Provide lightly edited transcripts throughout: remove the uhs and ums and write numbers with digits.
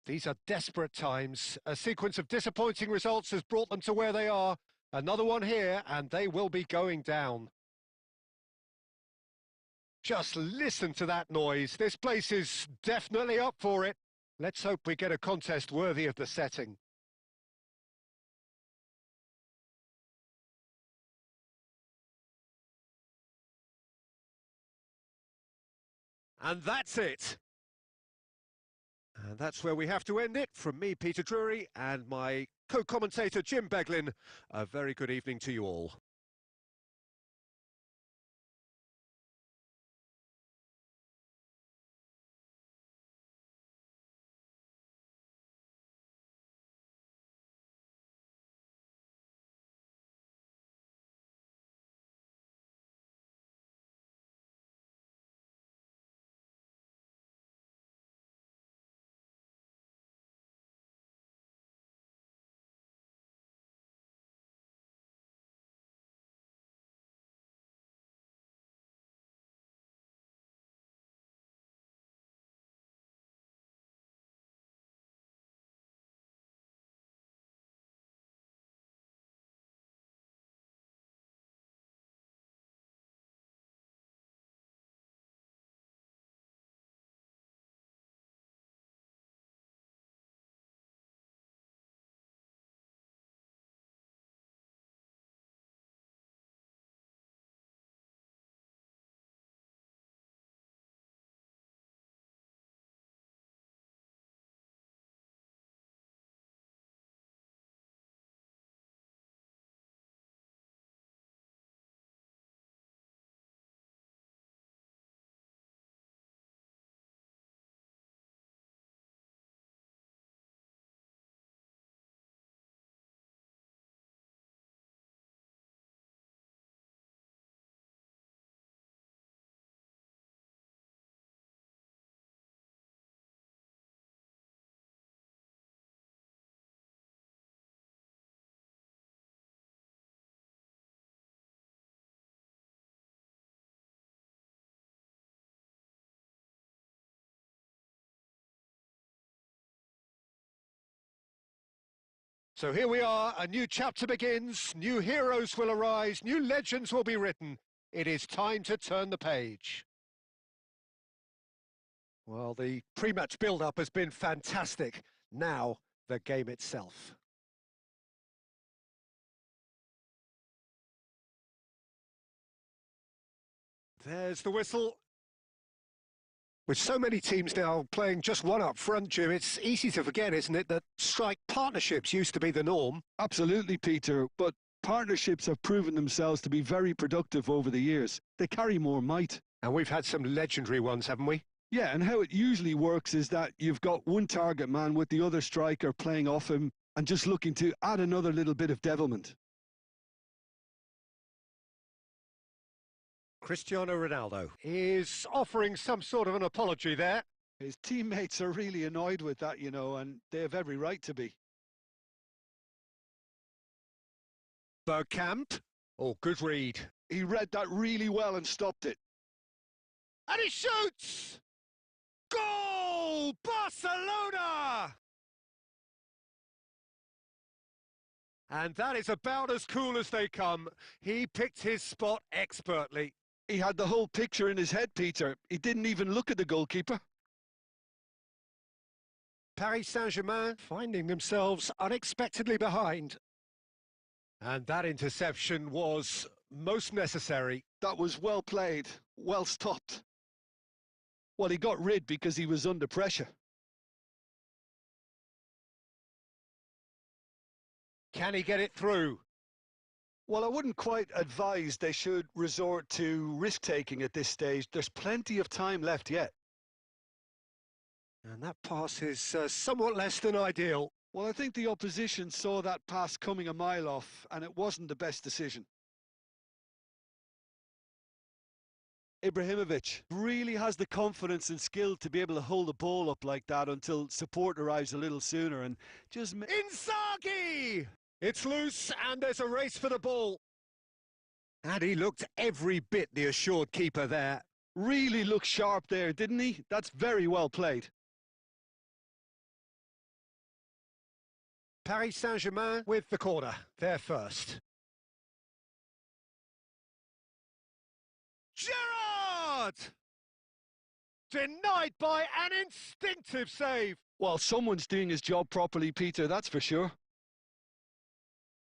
These are desperate times. A sequence of disappointing results has brought them to where they are. Another one here, and they will be going down. Just listen to that noise. This place is definitely up for it. Let's hope we get a contest worthy of the setting. And that's it. And that's where we have to end it. From me, Peter Drury, and my co-commentator, Jim Beglin. A very good evening to you all. So here we are, a new chapter begins, new heroes will arise, new legends will be written. It is time to turn the page. Well, the pre-match build-up has been fantastic. Now, the game itself. There's the whistle. With so many teams now playing just one up front, Jim, it's easy to forget, isn't it, that strike partnerships used to be the norm? Absolutely, Peter, but partnerships have proven themselves to be very productive over the years. They carry more might. And we've had some legendary ones, haven't we? Yeah, and how it usually works is that you've got one target man with the other striker playing off him and just looking to add another little bit of devilment. Cristiano Ronaldo is offering some sort of an apology there. His teammates are really annoyed with that, you know, and they have every right to be. Bergkamp. Oh, good read. He read that really well and stopped it. And he shoots! Goal! Barcelona! And that is about as cool as they come. He picked his spot expertly. He had the whole picture in his head, Peter. He didn't even look at the goalkeeper. Paris Saint-Germain finding themselves unexpectedly behind. And that interception was most necessary. That was well played, well stopped. Well, he got rid because he was under pressure. Can he get it through? Well, I wouldn't quite advise they should resort to risk-taking at this stage. There's plenty of time left yet. And that pass is somewhat less than ideal. Well, I think the opposition saw that pass coming a mile off, and it wasn't the best decision. Ibrahimovic really has the confidence and skill to be able to hold the ball up like that until support arrives a little sooner and just... Inzaghi! It's loose and there's a race for the ball. And he looked every bit the assured keeper there. Really looked sharp there, didn't he? That's very well played. Paris Saint-Germain with the corner. They're first. Gerrard! Denied by an instinctive save. Well, someone's doing his job properly, Peter, that's for sure.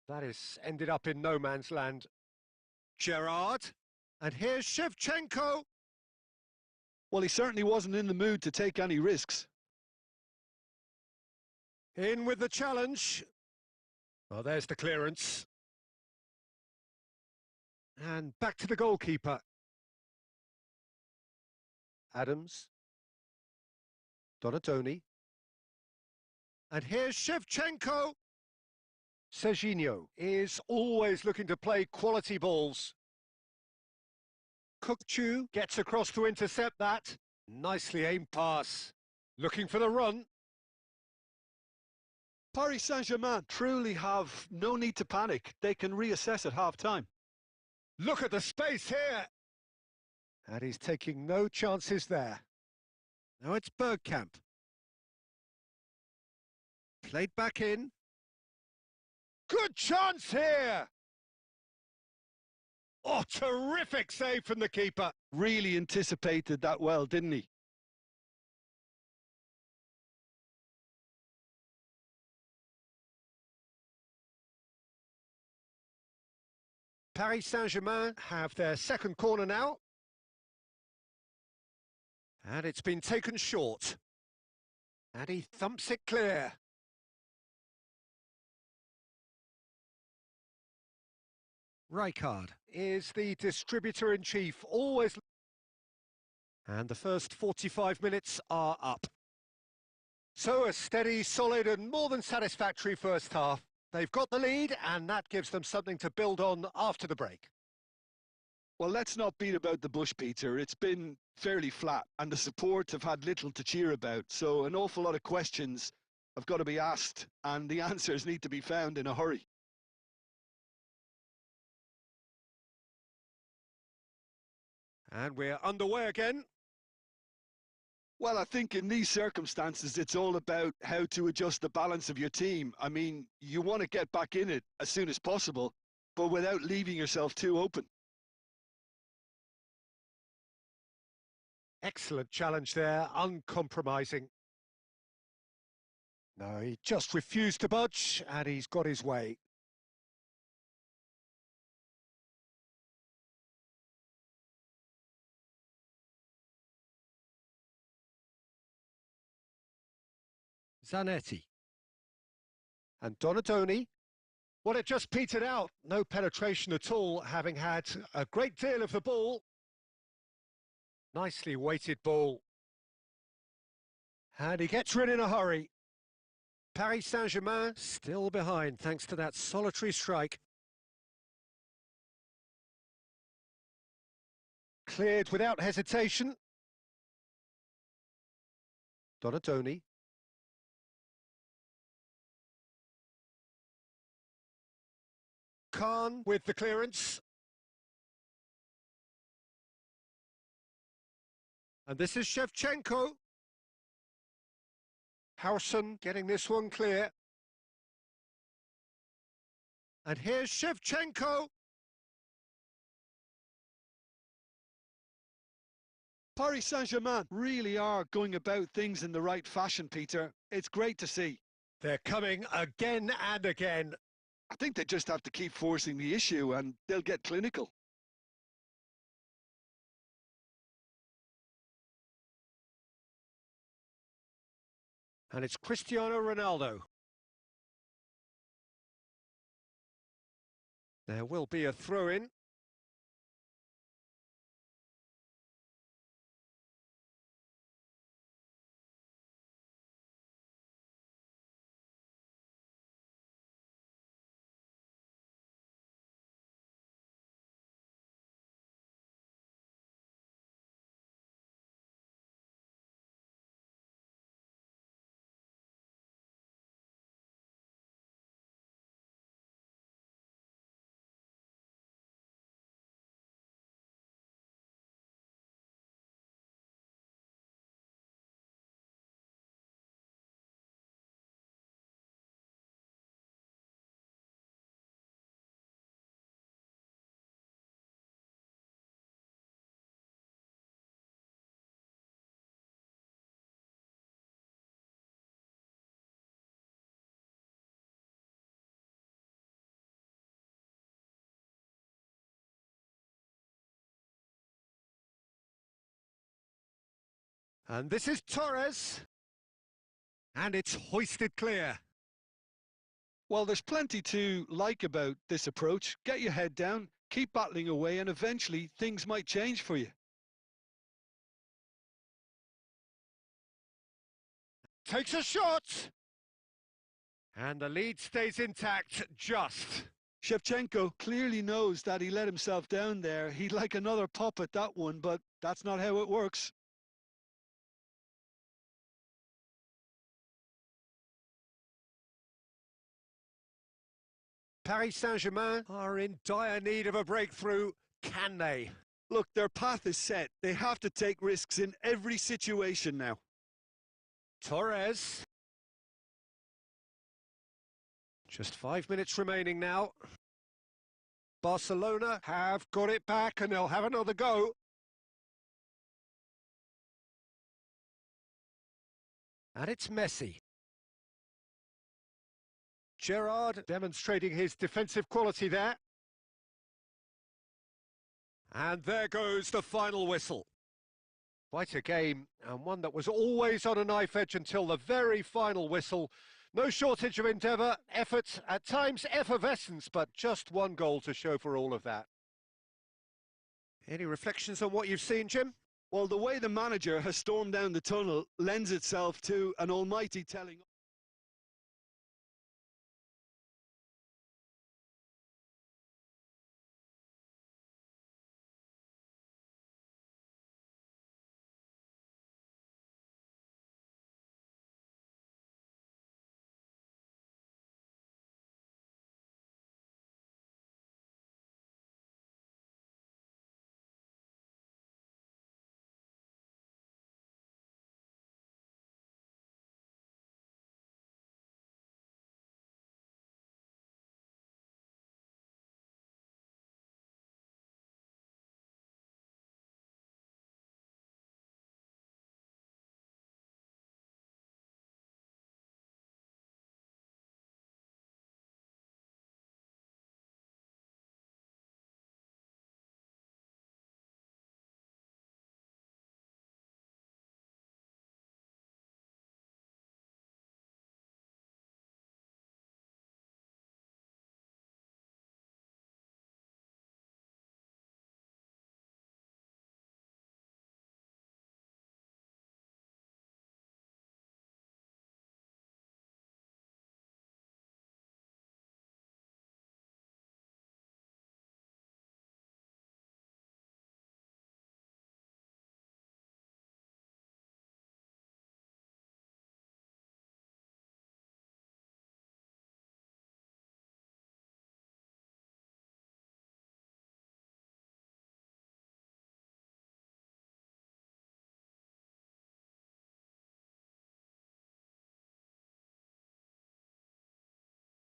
That is ended up in no man's land. Gerrard. And here's Shevchenko. Well, he certainly wasn't in the mood to take any risks. In with the challenge. Well, there's the clearance. And back to the goalkeeper. Adams. Donatoni. And here's Shevchenko. Serginho is always looking to play quality balls. Kukçu gets across to intercept that. Nicely aimed pass. Looking for the run. Paris Saint-Germain truly have no need to panic. They can reassess at half-time. Look at the space here. And he's taking no chances there. Now it's Bergkamp. Played back in. Good chance here. Oh, terrific save from the keeper. Really anticipated that well, didn't he? Paris Saint-Germain have their second corner now. And it's been taken short. And he thumps it clear. Rijkaard is the distributor-in-chief, always... And the first 45 minutes are up. So a steady, solid and more than satisfactory first half. They've got the lead and that gives them something to build on after the break. Well, let's not beat about the bush, Peter. It's been fairly flat and the support have had little to cheer about. So an awful lot of questions have got to be asked and the answers need to be found in a hurry. And we're underway again. Well, I think in these circumstances, it's all about how to adjust the balance of your team. I mean, you want to get back in it as soon as possible, but without leaving yourself too open. Excellent challenge there, uncompromising. No, he just refused to budge, and he's got his way. Zanetti. And Donatoni. Well, it just petered out. No penetration at all, having had a great deal of the ball. Nicely weighted ball. And he gets rid in a hurry. Paris Saint-Germain still behind thanks to that solitary strike. Cleared without hesitation. Donatoni. Khan with the clearance. And this is Shevchenko. Howson getting this one clear. And here's Shevchenko. Paris Saint-Germain really are going about things in the right fashion, Peter. It's great to see. They're coming again and again. I think they just have to keep forcing the issue and they'll get clinical. And it's Cristiano Ronaldo. There will be a throw-in. And this is Torres. And it's hoisted clear. Well, there's plenty to like about this approach. Get your head down, keep battling away, and eventually things might change for you. Takes a shot. And the lead stays intact, just. Shevchenko clearly knows that he let himself down there. He'd like another pop at that one, but that's not how it works. Paris Saint-Germain are in dire need of a breakthrough. Can they? Look, their path is set. They have to take risks in every situation now. Torres. Just 5 minutes remaining now. Barcelona have got it back and they'll have another go. And it's Messi. Gerrard demonstrating his defensive quality there. And there goes the final whistle. Quite a game, and one that was always on a knife edge until the very final whistle. No shortage of endeavour, effort, at times effervescence, but just one goal to show for all of that. Any reflections on what you've seen, Jim? Well, the way the manager has stormed down the tunnel lends itself to an almighty telling.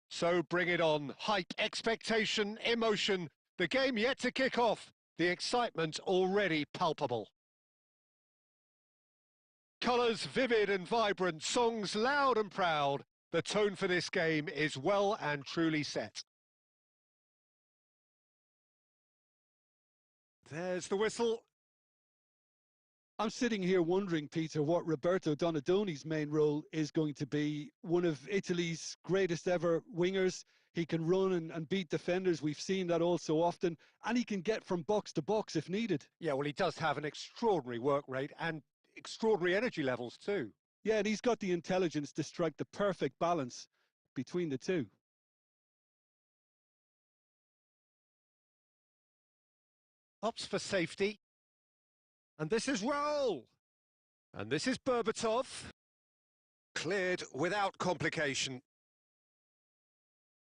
So bring it on. Hype, expectation, emotion. The game yet to kick off. The excitement already palpable. Colours vivid and vibrant, songs loud and proud. The tone for this game is well and truly set. There's the whistle. I'm sitting here wondering, Peter, what Roberto Donadoni's main role is going to be. One of Italy's greatest ever wingers. He can run and beat defenders. We've seen that all so often. And he can get from box to box if needed. Yeah, well, he does have an extraordinary work rate and extraordinary energy levels too. Yeah, and he's got the intelligence to strike the perfect balance between the two. Opts for safety. And this is Raul. And this is Berbatov. Cleared without complication.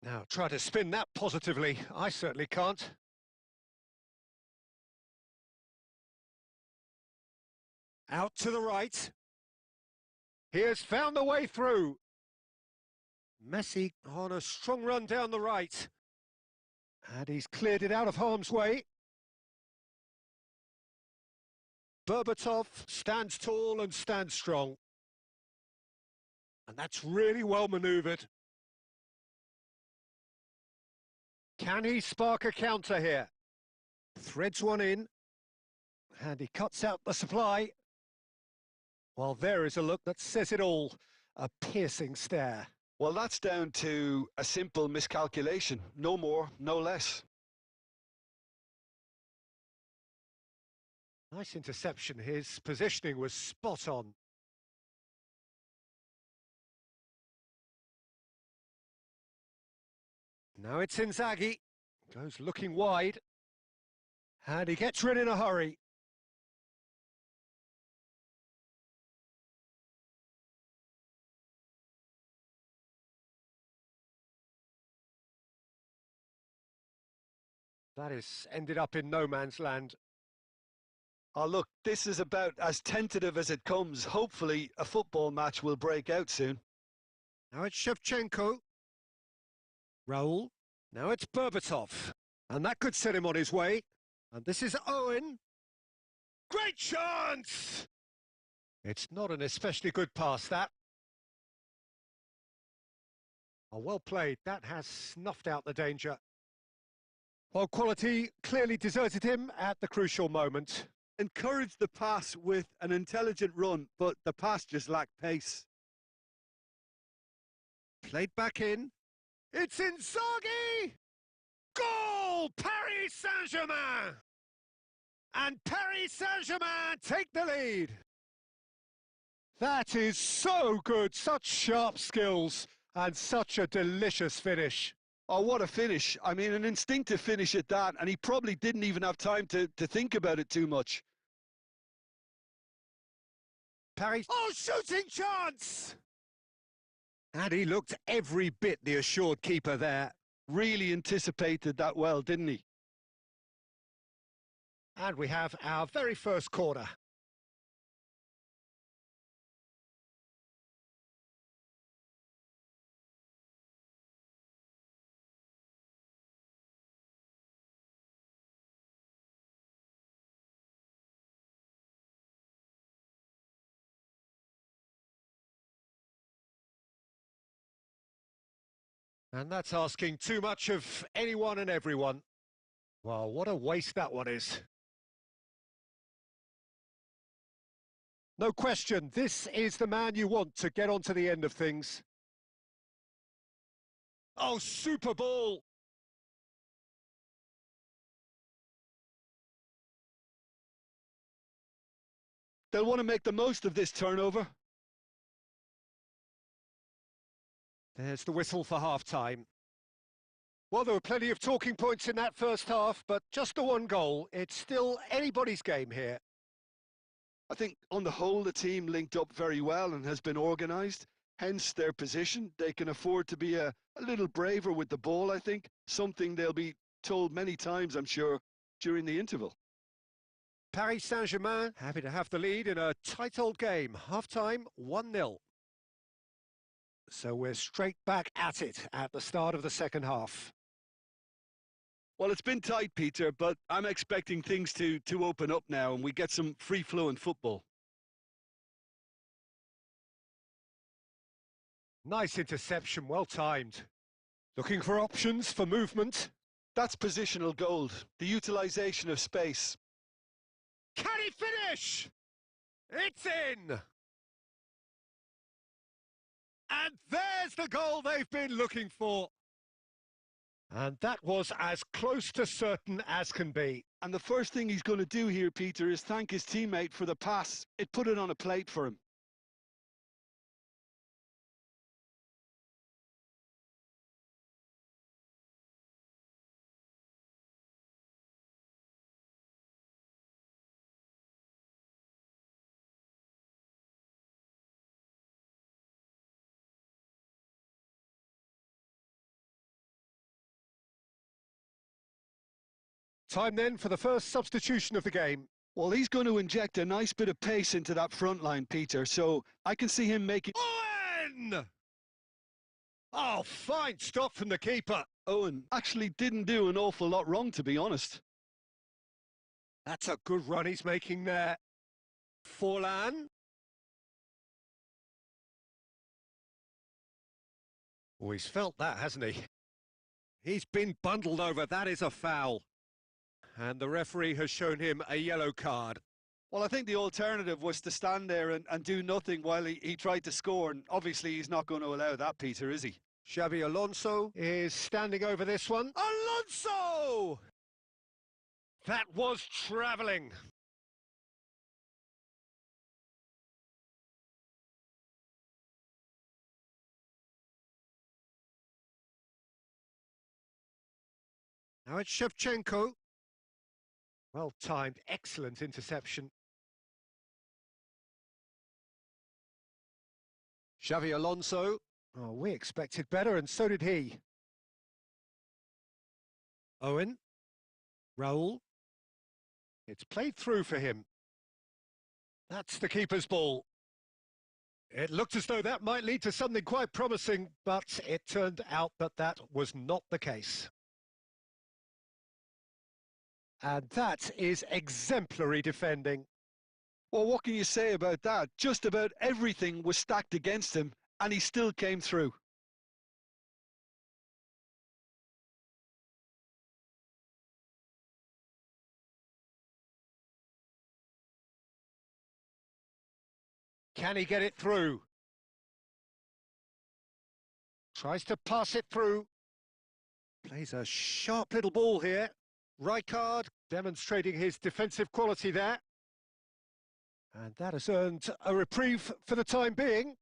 Now, try to spin that positively. I certainly can't. Out to the right. He has found the way through. Messi on a strong run down the right. And he's cleared it out of harm's way. Berbatov stands tall and stands strong. And that's really well manoeuvred. Can he spark a counter here? Threads one in. And he cuts out the supply. Well, there is a look that says it all. A piercing stare. Well, that's down to a simple miscalculation. No more, no less. Nice interception. His positioning was spot on. Now it's Inzaghi. Goes looking wide. And he gets rid in a hurry. That is ended up in no man's land. Oh, look, this is about as tentative as it comes. Hopefully, a football match will break out soon. Now it's Shevchenko. Raul. Now it's Berbatov. And that could set him on his way. And this is Owen. Great chance! It's not an especially good pass, that. Oh, well played. That has snuffed out the danger. Well, quality clearly deserted him at the crucial moment. Encouraged the pass with an intelligent run, but the pass just lacked pace. Played back in. It's Inzaghi! Goal! Paris Saint-Germain! And Paris Saint-Germain take the lead. That is so good. Such sharp skills and such a delicious finish. Oh, what a finish. I mean, an instinctive finish at that, and he probably didn't even have time to think about it too much. Paris. Oh, shooting chance! And he looked every bit the assured keeper there. Really anticipated that well, didn't he? And we have our very first corner. And that's asking too much of anyone and everyone. Well, what a waste that one is. No question, this is the man you want to get onto the end of things. Oh, super ball! They'll want to make the most of this turnover. There's the whistle for half-time. Well, there were plenty of talking points in that first half, but just the one goal. It's still anybody's game here. I think on the whole, the team linked up very well and has been organised. Hence their position. They can afford to be a little braver with the ball, I think. Something they'll be told many times, I'm sure, during the interval. Paris Saint-Germain happy to have the lead in a tight old game. Half-time, 1-0. So we're straight back at it at the start of the second half. Well, it's been tight, Peter, but I'm expecting things to open up now and we get some free-flowing football. Nice interception, well timed. Looking for options for movement. That's positional gold, the utilisation of space. Can he finish? It's in! And there's the goal they've been looking for. And that was as close to certain as can be. And the first thing he's going to do here, Peter, is thank his teammate for the pass. It put it on a plate for him. Time then for the first substitution of the game. Well, he's going to inject a nice bit of pace into that front line, Peter, so I can see him making... Owen! Oh, fine stop from the keeper. Owen actually didn't do an awful lot wrong, to be honest. That's a good run he's making there. Forlan. Oh, he's felt that, hasn't he? He's been bundled over. That is a foul. And the referee has shown him a yellow card. Well, I think the alternative was to stand there and do nothing while he tried to score, and obviously he's not going to allow that, Peter, is he? Xavi Alonso is standing over this one. Alonso! That was travelling. Now it's Shevchenko. Well timed, excellent interception. Xavi Alonso. Oh, we expected better, and so did he. Owen. Raul. It's played through for him. That's the keeper's ball. It looked as though that might lead to something quite promising, but it turned out that that was not the case. And that is exemplary defending. Well, what can you say about that? Just about everything was stacked against him, and he still came through. Can he get it through? Tries to pass it through. Plays a sharp little ball here. Rijkaard demonstrating his defensive quality there. And that has earned a reprieve for the time being.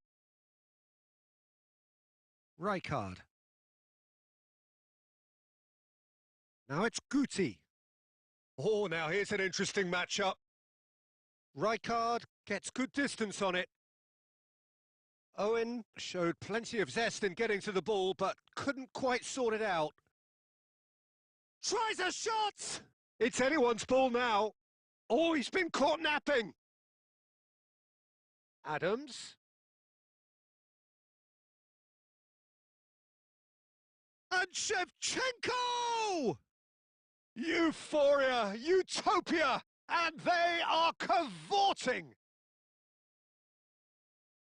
Rijkaard. Now it's Guti. Oh, now here's an interesting matchup. Rijkaard gets good distance on it. Owen showed plenty of zest in getting to the ball, but couldn't quite sort it out. Tries a shot! It's anyone's ball now. Oh, he's been caught napping. Adams. And Shevchenko! Euphoria, utopia, and they are cavorting.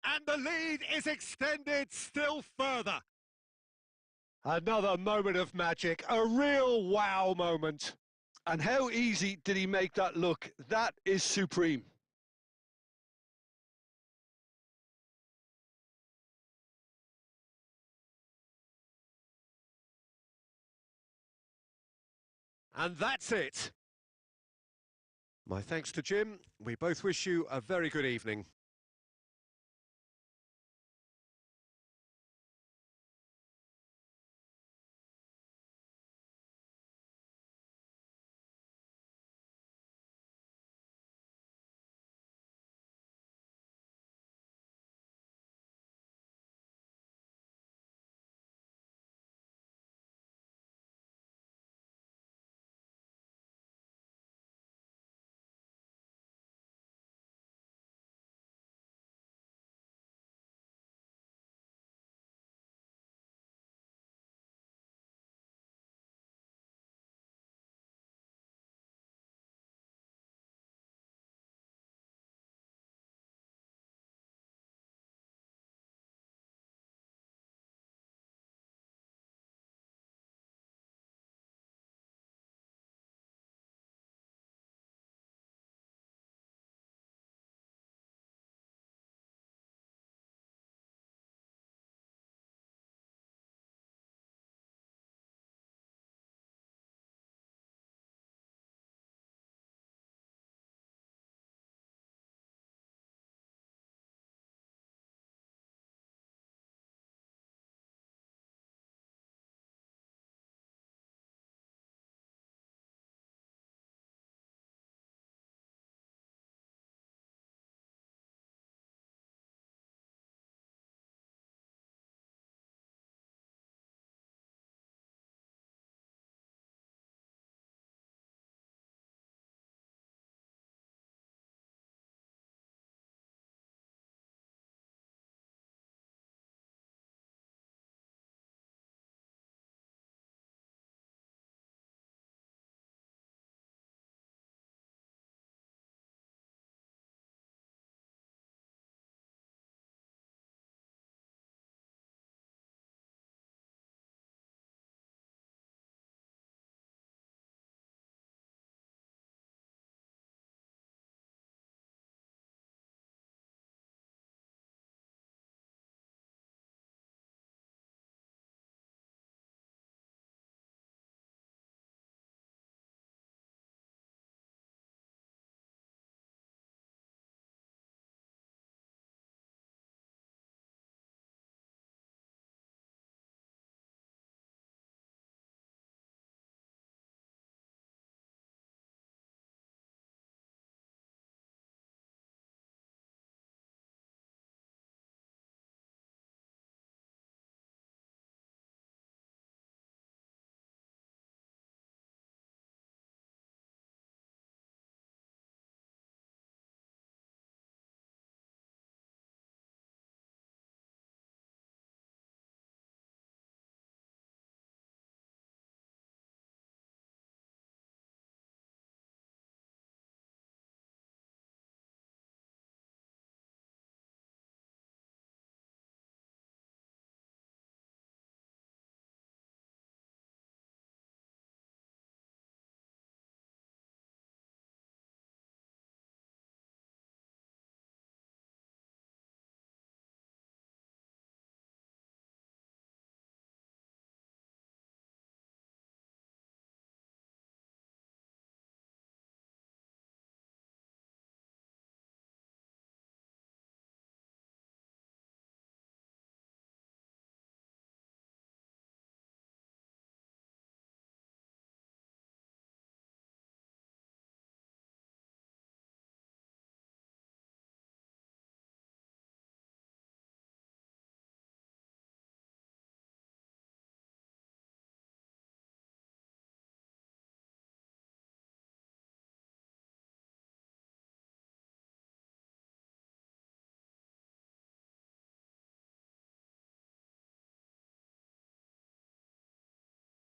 And the lead is extended still further. Another moment of magic, a real wow moment. And how easy did he make that look? That is supreme. And that's it. My thanks to Jim. We both wish you a very good evening.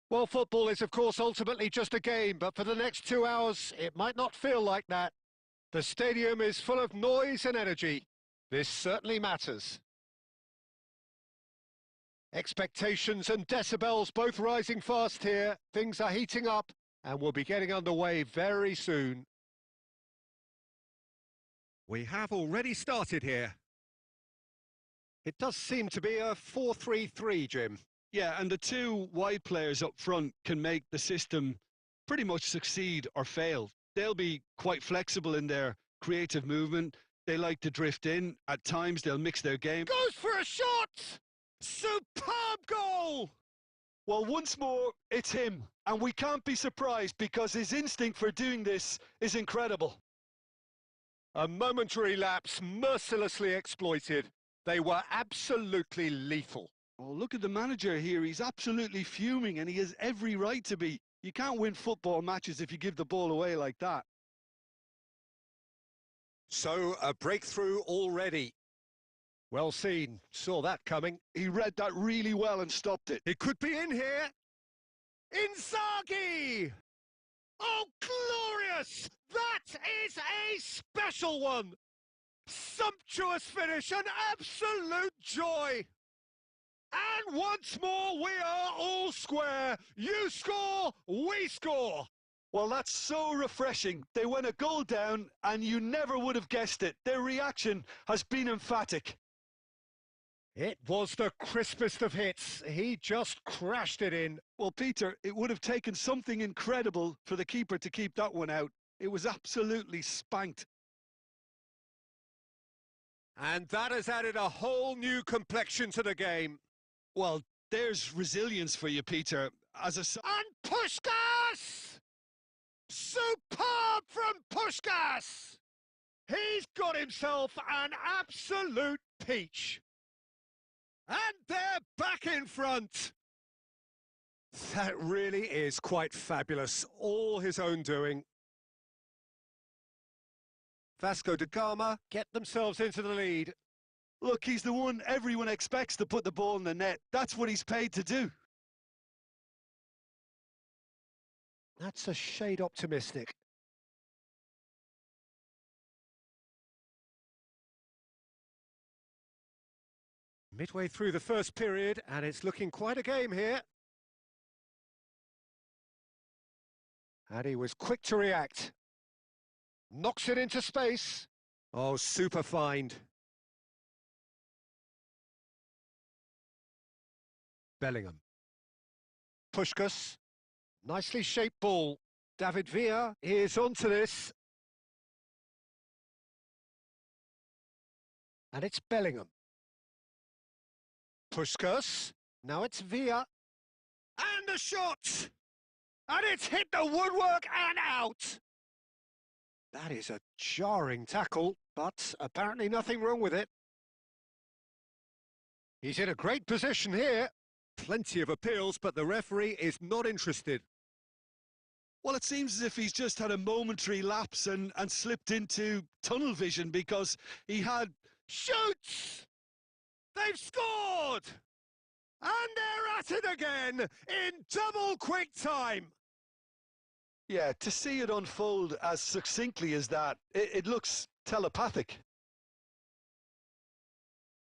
Well, football is, of course, ultimately just a game, but for the next 2 hours, it might not feel like that. The stadium is full of noise and energy. This certainly matters. Expectations and decibels both rising fast here. Things are heating up and we'll be getting underway very soon. We have already started here. It does seem to be a 4-3-3, Jim. Yeah, and the two wide players up front can make the system pretty much succeed or fail. They'll be quite flexible in their creative movement. They like to drift in. At times, they'll mix their game. Goes for a shot! Superb goal! Well, once more, it's him. And we can't be surprised because his instinct for doing this is incredible. A momentary lapse mercilessly exploited. They were absolutely lethal. Oh, look at the manager here. He's absolutely fuming and he has every right to be. You can't win football matches if you give the ball away like that. So, a breakthrough already. Well seen. Saw that coming. He read that really well and stopped it. It could be in here. Inzaghi! Oh, glorious! That is a special one! Sumptuous finish, an absolute joy! And once more, we are all square. You score, we score. Well, that's so refreshing. They went a goal down, and you never would have guessed it. Their reaction has been emphatic. It was the crispest of hits. He just crashed it in. Well, Peter, it would have taken something incredible for the keeper to keep that one out. It was absolutely spanked. And that has added a whole new complexion to the game. Well, there's resilience for you, Peter. As a... And Puskás! Superb from Puskás! He's got himself an absolute peach. And they're back in front. That really is quite fabulous. All his own doing. Vasco da Gama get themselves into the lead. Look, he's the one everyone expects to put the ball in the net. That's what he's paid to do. That's a shade optimistic. Midway through the first period, and it's looking quite a game here. And he was quick to react. Knocks it into space. Oh, super find. Bellingham. Puskás. Nicely shaped ball. David Villa is onto this. And it's Bellingham. Puskás. Now it's Villa. And the shot! And it's hit the woodwork and out! That is a jarring tackle, but apparently nothing wrong with it. He's in a great position here. Plenty of appeals, but the referee is not interested. Well, it seems as if he's just had a momentary lapse and slipped into tunnel vision because he had... Shoots! They've scored! And they're at it again in double quick time. Yeah, to see it unfold as succinctly as that, it looks telepathic.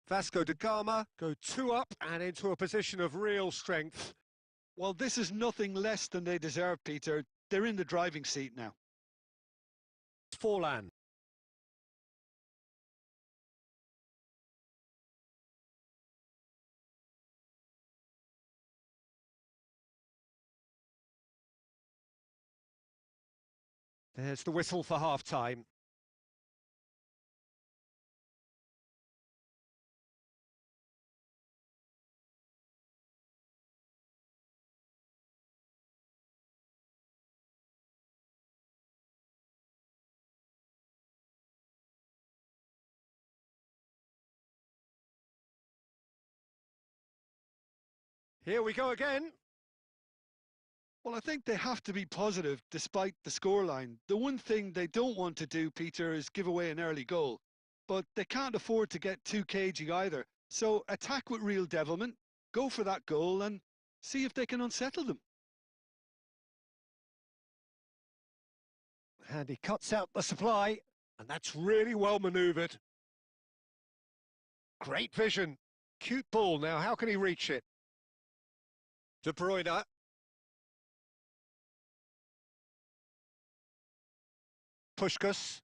Vasco da Gama go 2 up and into a position of real strength. Well, this is nothing less than they deserve, Peter. They're in the driving seat now. Forlan. There's the whistle for half-time. Here we go again. Well, I think they have to be positive despite the scoreline. The one thing they don't want to do, Peter, is give away an early goal. But they can't afford to get too cagey either. So attack with real devilment, go for that goal and see if they can unsettle them. And he cuts out the supply, and that's really well manoeuvred. Great vision. Cute ball. Now, how can he reach it? De Bruyne. Puskás.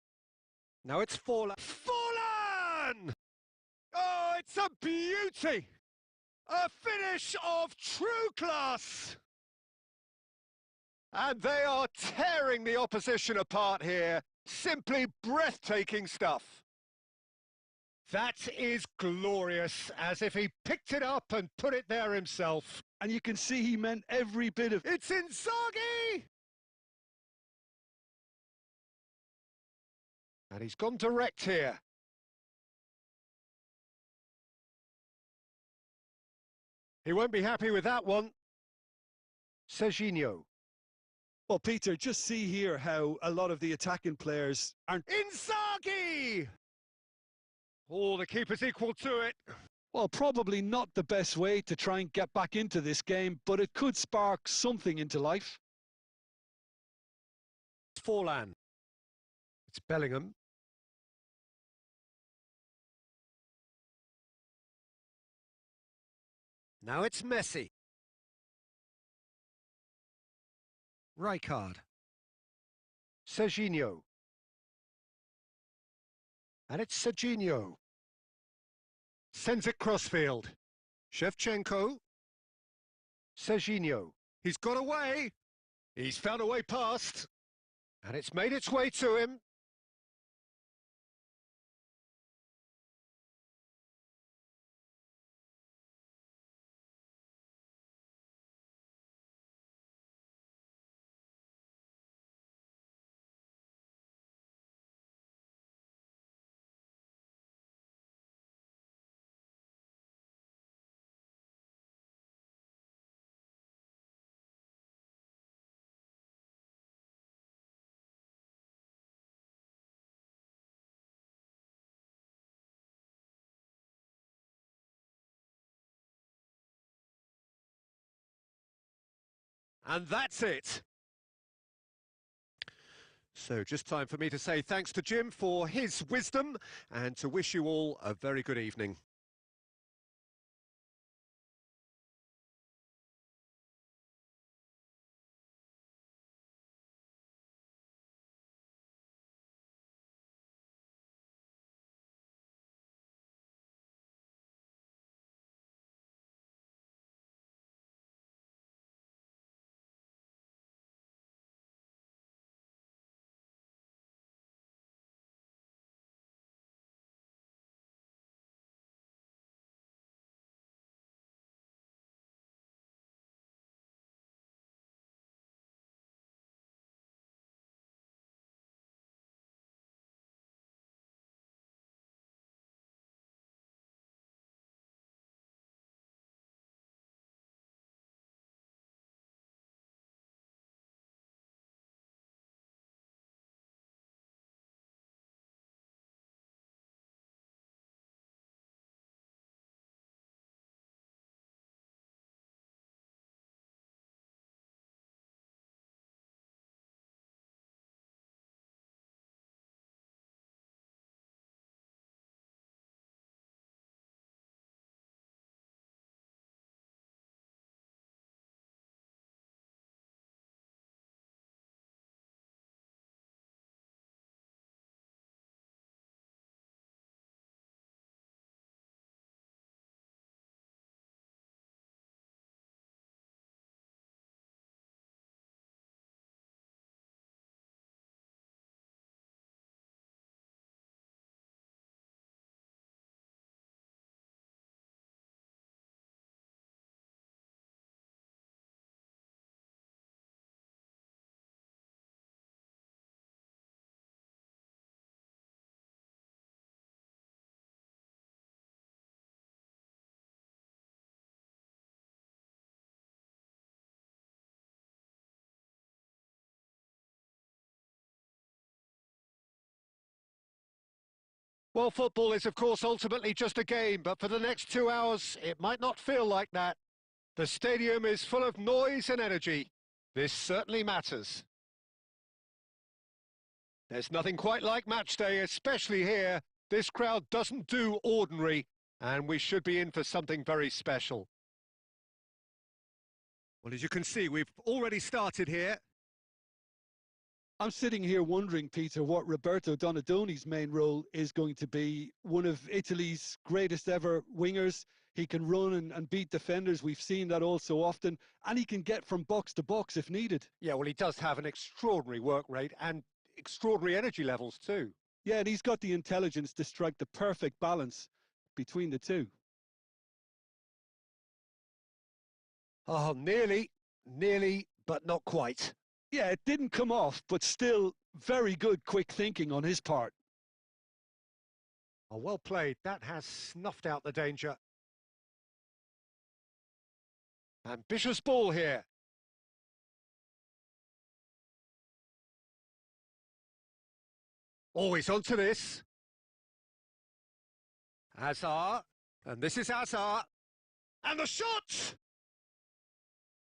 Now it's Forlan. Forlan! Oh, it's a beauty! A finish of true class! And they are tearing the opposition apart here. Simply breathtaking stuff. That is glorious, as if he picked it up and put it there himself. And you can see he meant every bit of... It's Inzaghi! And he's gone direct here. He won't be happy with that one. Serginho. Well, Peter, just see here how a lot of the attacking players aren't... Inzaghi! Oh, the keeper's equal to it. Well, probably not the best way to try and get back into this game, but it could spark something into life. Forlan. It's Bellingham. Now it's Messi. Rijkaard. Serginho. And it's Serginho. Sends it crossfield. Shevchenko. Serginho. He's got away. He's found a way past. And it's made its way to him. And that's it. So just time for me to say thanks to Jim for his wisdom and to wish you all a very good evening. Well, football is, of course, ultimately just a game, but for the next 2 hours, it might not feel like that. The stadium is full of noise and energy. This certainly matters. There's nothing quite like match day, especially here. This crowd doesn't do ordinary, and we should be in for something very special. Well, as you can see, we've already started here. I'm sitting here wondering, Peter, what Roberto Donadoni's main role is going to be. One of Italy's greatest ever wingers. He can run and beat defenders. We've seen that all so often. And he can get from box to box if needed. Yeah, well, he does have an extraordinary work rate and extraordinary energy levels too. Yeah, and he's got the intelligence to strike the perfect balance between the two. Oh, nearly, but not quite. Yeah, it didn't come off, but still very good quick thinking on his part. Oh, well played. That has snuffed out the danger. Ambitious ball here. Always onto this. Hazard. And this is Hazard. And the shot!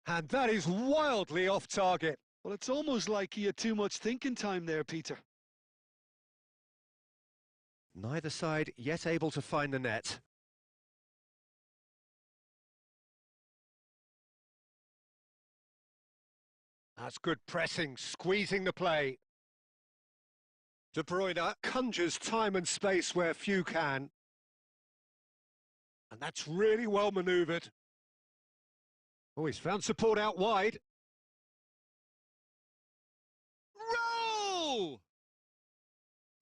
And that is wildly off target. Well, it's almost like he had too much thinking time there, Peter. Neither side yet able to find the net. That's good pressing, squeezing the play. De Bruyne conjures time and space where few can. And that's really well manoeuvred. Oh, he's found support out wide. Roll!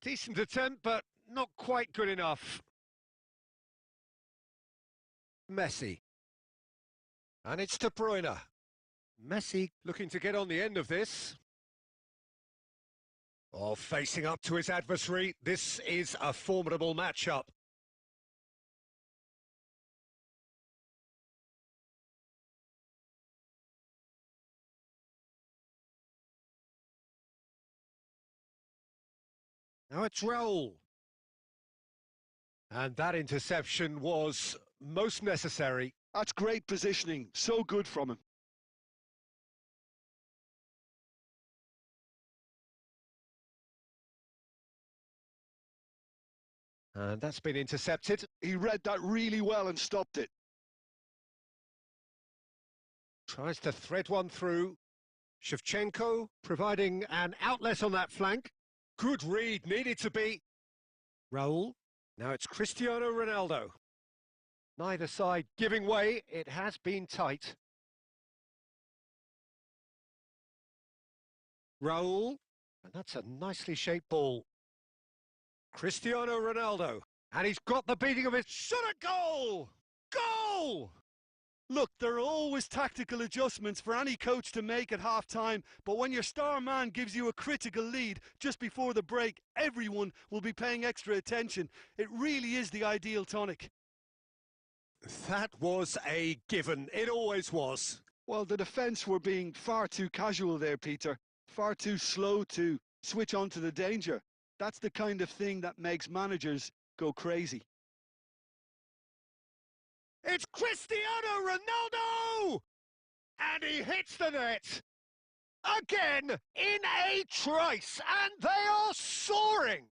Decent attempt, but not quite good enough. Messi. And it's De Bruyne. Messi looking to get on the end of this. Oh, facing up to his adversary. This is a formidable matchup. Now it's Raul. And that interception was most necessary. That's great positioning. So good from him. And that's been intercepted. He read that really well and stopped it. Tries to thread one through. Shevchenko providing an outlet on that flank. Good read, needed to be. Raul. Now it's Cristiano Ronaldo. Neither side giving way. It has been tight. Raul. And that's a nicely shaped ball. Cristiano Ronaldo. And he's got the beating of his shot at goal! Goal! Look, there are always tactical adjustments for any coach to make at half-time, but when your star man gives you a critical lead just before the break, everyone will be paying extra attention. It really is the ideal tonic. That was a given. It always was. Well, the defence were being far too casual there, Peter. Far too slow to switch on to the danger. That's the kind of thing that makes managers go crazy. It's Cristiano Ronaldo! And he hits the net. Again, in a trice, and they are soaring.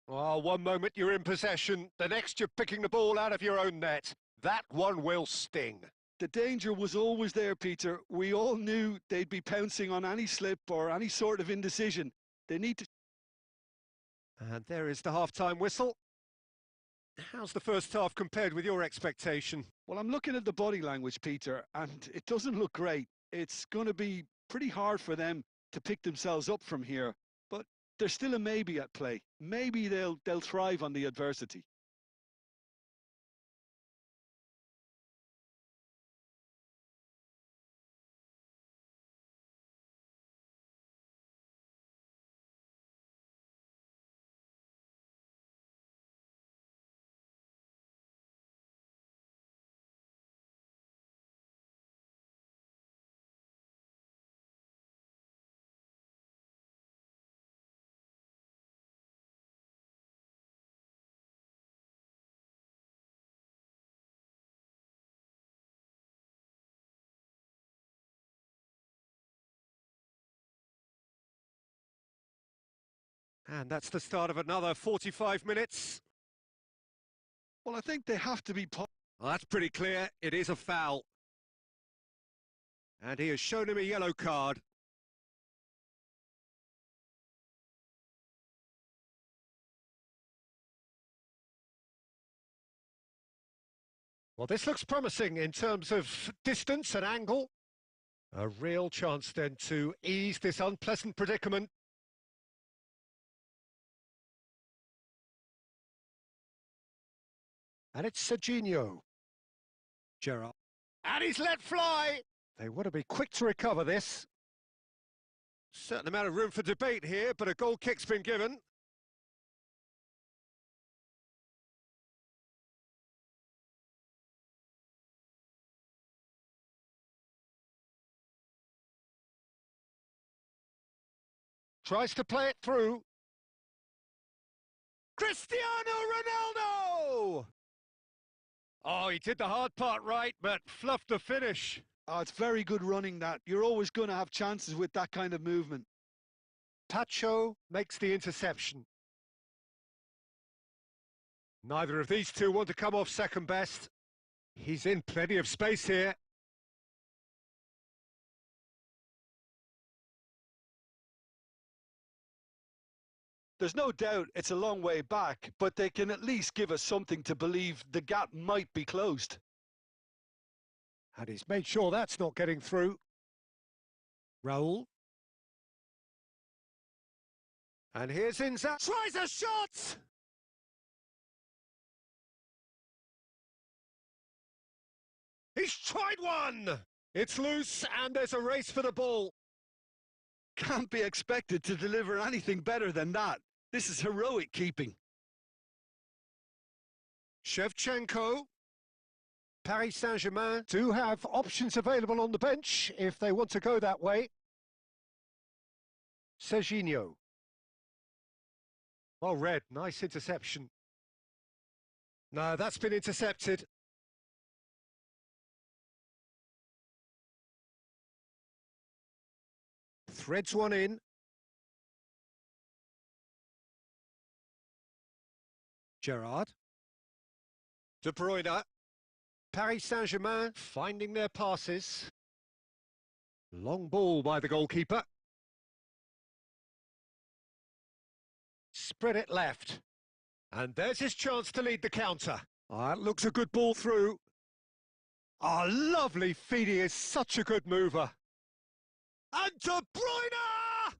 Oh, one moment you're in possession, the next you're picking the ball out of your own net. That one will sting. The danger was always there, Peter. We all knew they'd be pouncing on any slip or any sort of indecision. They need to... And there is the half-time whistle. How's the first half compared with your expectation? Well, I'm looking at the body language, Peter, and it doesn't look great. It's going to be pretty hard for them to pick themselves up from here, but there's still a maybe at play. Maybe they'll thrive on the adversity. And that's the start of another 45 minutes. Well, I think they have to be... Well, that's pretty clear. It is a foul. And he has shown him a yellow card. Well, this looks promising in terms of distance and angle. A real chance then to ease this unpleasant predicament. And it's Serginho. Gerrard. And he's let fly! They want to be quick to recover this. Certain amount of room for debate here, but a goal kick's been given. Tries to play it through. Cristiano Ronaldo! Oh, he did the hard part right, but fluffed the finish. Oh, it's very good running that. You're always going to have chances with that kind of movement. Pacho makes the interception. Neither of these two want to come off second best. He's in plenty of space here. There's no doubt it's a long way back, but they can at least give us something to believe the gap might be closed. And he's made sure that's not getting through. Raul. And here's Inza. Tries a shot! He's tried one! It's loose and there's a race for the ball. Can't be expected to deliver anything better than that. This is heroic keeping. Shevchenko. Paris Saint-Germain do have options available on the bench if they want to go that way. Serginho. Well read, nice interception. No, that's been intercepted. Threads one in. Gerrard. De Bruyne. Paris Saint-Germain finding their passes. Long ball by the goalkeeper. Spread it left. And there's his chance to lead the counter. That looks a good ball through. Oh, lovely feed. He is such a good mover. And De Bruyne!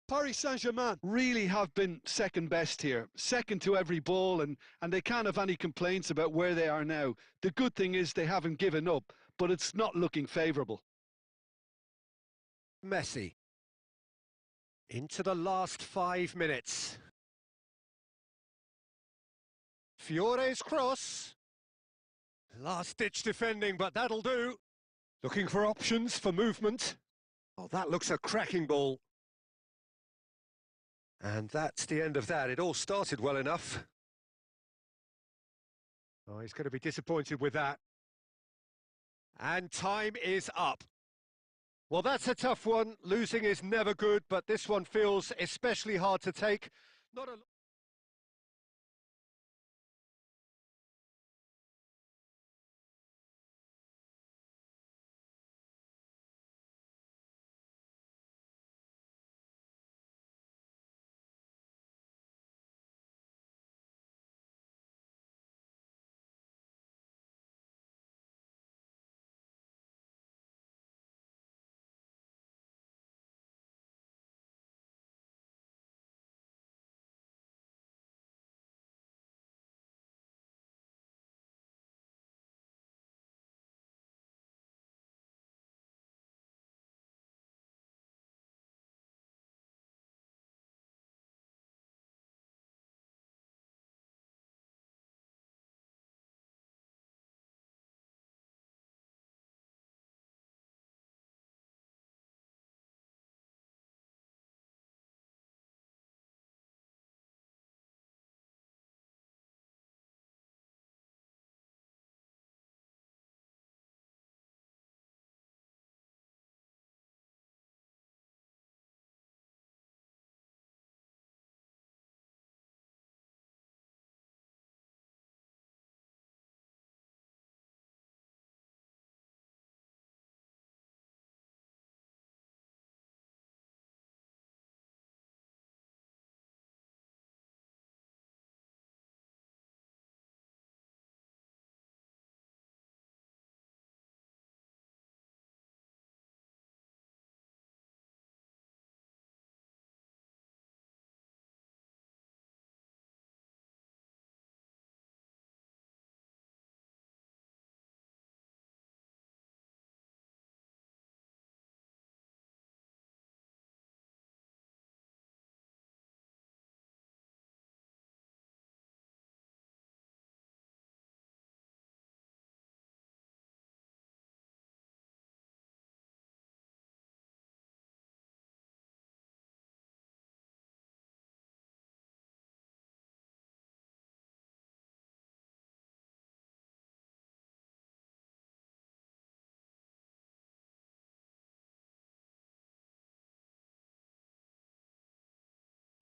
Paris Saint-Germain really have been second best here, second to every ball, and they can't have any complaints about where they are now. The good thing is they haven't given up, but it's not looking favourable. Messi. Into the last 5 minutes. Fiore's cross. Last-ditch defending, but that'll do. Looking for options for movement. Oh, that looks a cracking ball. And that's the end of that. It all started well enough. Oh, he's going to be disappointed with that. And time is up. Well, that's a tough one. Losing is never good, but this one feels especially hard to take. Not a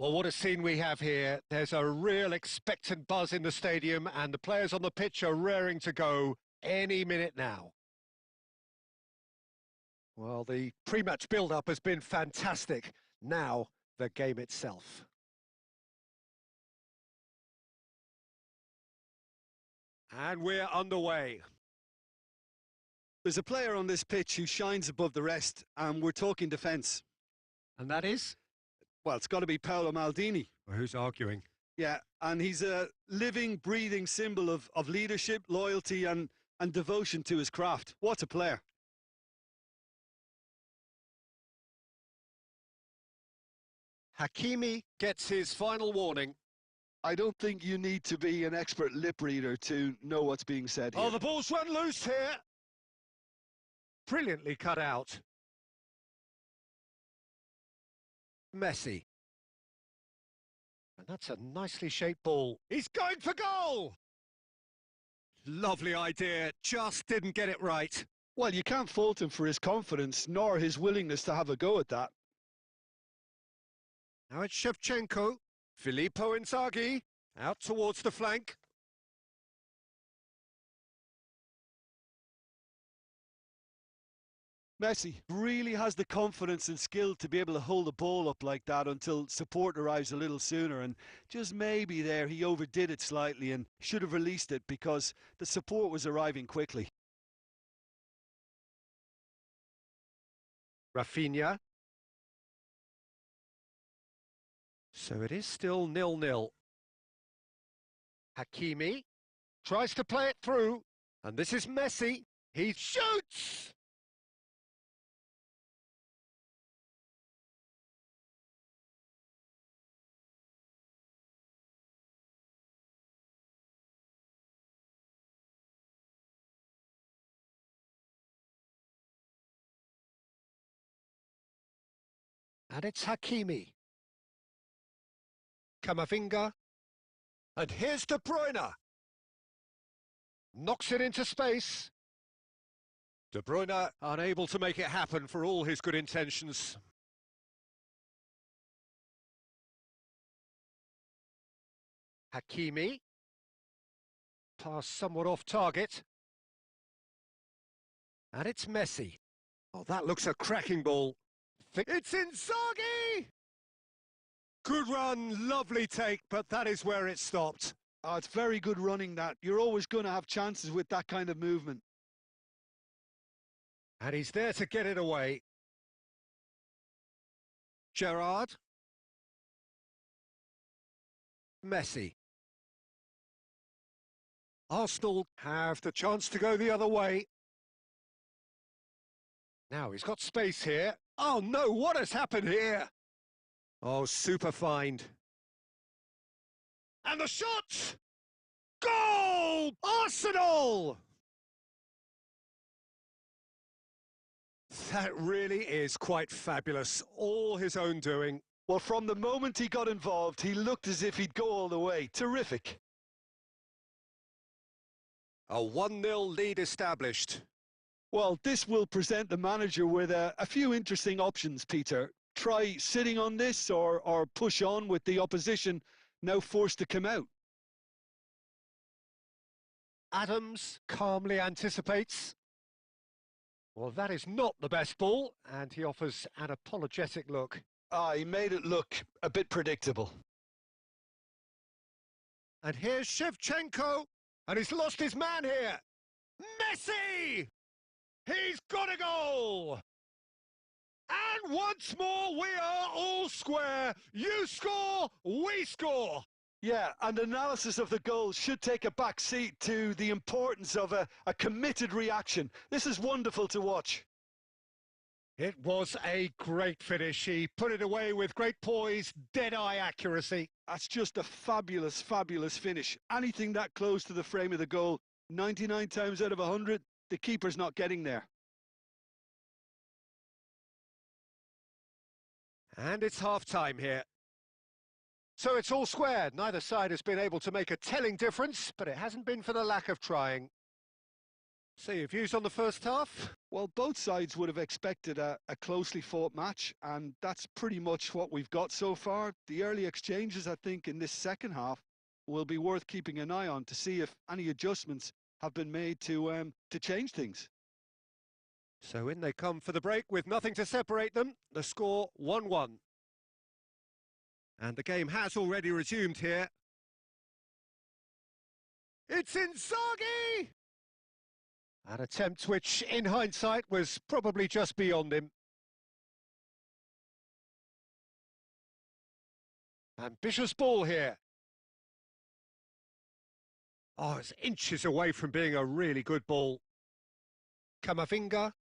Well, what a scene we have here. There's a real expectant buzz in the stadium and the players on the pitch are raring to go any minute now. Well, the pre-match build-up has been fantastic. Now, the game itself. And we're underway. There's a player on this pitch who shines above the rest, and we're talking defence. And that is? Well, it's got to be Paolo Maldini. Well, who's arguing? Yeah, and he's a living, breathing symbol of leadership, loyalty and devotion to his craft. What a player. Hakimi gets his final warning. I don't think you need to be an expert lip reader to know what's being said here. Oh, the ball's run loose here. Brilliantly cut out. Messi. And that's a nicely shaped ball. He's going for goal! Lovely idea, just didn't get it right. Well, you can't fault him for his confidence, nor his willingness to have a go at that. Now it's Shevchenko. Filippo Inzaghi out towards the flank. Messi really has the confidence and skill to be able to hold the ball up like that until support arrives a little sooner, and just maybe there he overdid it slightly and should have released it because the support was arriving quickly. Rafinha. So it is still 0-0. Hakimi tries to play it through, and this is Messi. He shoots! And it's Hakimi. Camavinga. And here's De Bruyne. Knocks it into space. De Bruyne unable to make it happen for all his good intentions. Hakimi. Pass somewhat off target. And it's Messi. Oh, that looks a cracking ball. It's Inzaghi! Good run, lovely take, but that is where it stopped. Oh, it's very good running that. You're always going to have chances with that kind of movement. And he's there to get it away. Gerrard. Messi. Arsenal have the chance to go the other way. Now he's got space here. Oh no, what has happened here? Oh, super find. And the shot! Goal! Arsenal! That really is quite fabulous. All his own doing. Well, from the moment he got involved, he looked as if he'd go all the way. Terrific. A 1-0 lead established. Well, this will present the manager with a few interesting options, Peter. Try sitting on this or push on with the opposition now forced to come out. Adams calmly anticipates. Well, that is not the best ball, and he offers an apologetic look. He made it look a bit predictable. And here's Shevchenko, and he's lost his man here. Messi! He's got a goal! And once more, we are all square. You score, we score. Yeah, and analysis of the goal should take a back seat to the importance of a committed reaction. This is wonderful to watch. It was a great finish. He put it away with great poise, dead-eye accuracy. That's just a fabulous, fabulous finish. Anything that close to the frame of the goal, 99 times out of 100, the keeper's not getting there. And it's half-time here. So it's all square. Neither side has been able to make a telling difference, but it hasn't been for the lack of trying. So your views on the first half? Well, both sides would have expected a closely fought match, and that's pretty much what we've got so far. The early exchanges, I think, in this second half will be worth keeping an eye on to see if any adjustments have been made to change things. So in they come for the break with nothing to separate them. The score 1-1. And the game has already resumed here. It's Inzaghi! An attempt which, in hindsight, was probably just beyond him. Ambitious ball here. Oh, it's inches away from being a really good ball. Kamavinga.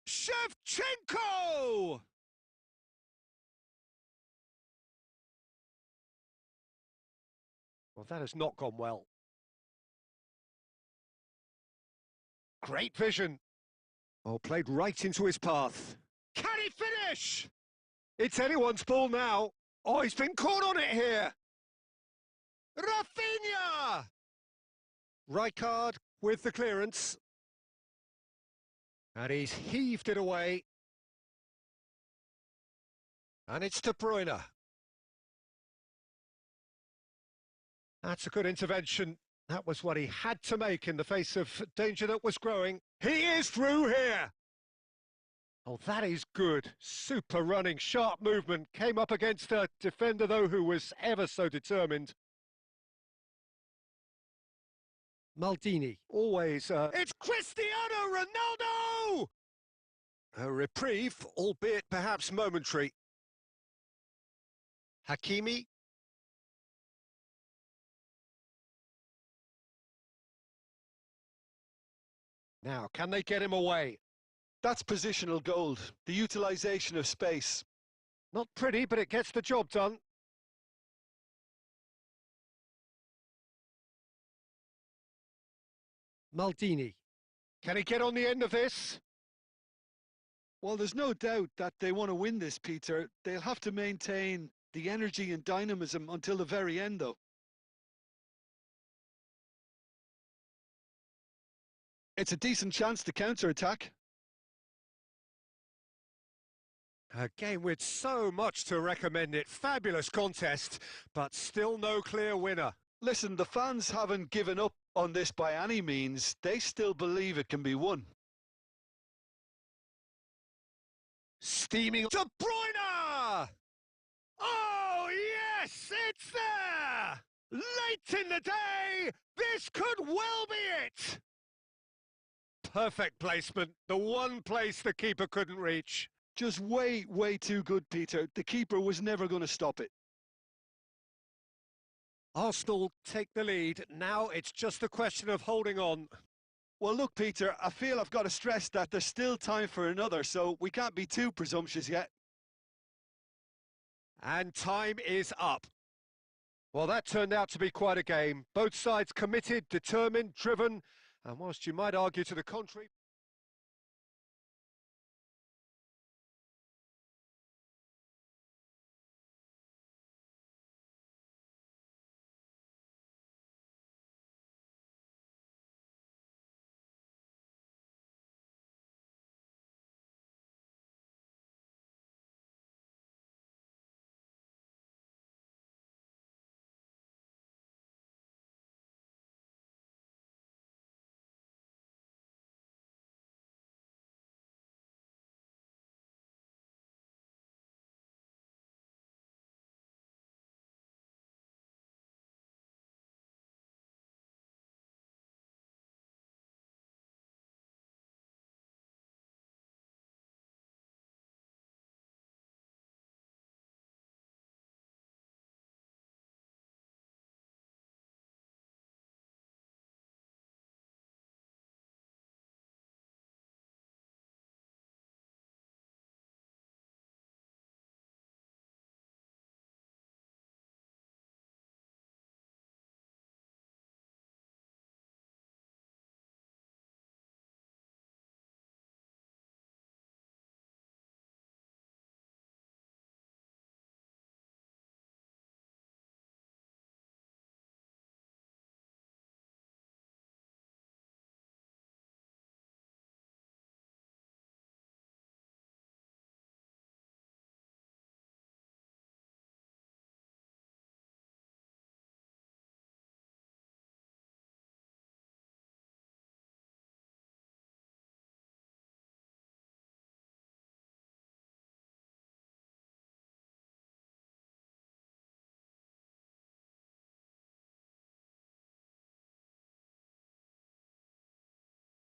Shevchenko! Well, that has not gone well. Great vision. Oh, played right into his path. Can he finish? It's anyone's ball now. Oh, he's been caught on it here. Rafinha! Rijkaard with the clearance. And he's heaved it away. And it's De Bruyne. That's a good intervention. That was what he had to make in the face of danger that was growing. He is through here! Oh, that is good. Super running, sharp movement. Came up against a defender, though, who was ever so determined. Maldini, always... It's Cristiano Ronaldo! A reprieve, albeit perhaps momentary. Hakimi. Now, can they get him away? That's positional gold, the utilisation of space. Not pretty, but it gets the job done. Maldini. Can he get on the end of this? Well, there's no doubt that they want to win this, Peter. They'll have to maintain the energy and dynamism until the very end, though. It's a decent chance to counter-attack. A game with so much to recommend it. Fabulous contest, but still no clear winner. Listen, the fans haven't given up on this by any means. They still believe it can be won. Steaming De Bruyne! Oh, yes, it's there! Late in the day, this could well be it! Perfect placement, the one place the keeper couldn't reach. Just way too good, Peter. The keeper was never going to stop it. Arsenal take the lead. Now it's just a question of holding on. Well, look, Peter, I feel I've got to stress that there's still time for another, so we can't be too presumptuous yet. And time is up. Well, that turned out to be quite a game. Both sides committed, determined, driven, and whilst you might argue to the contrary...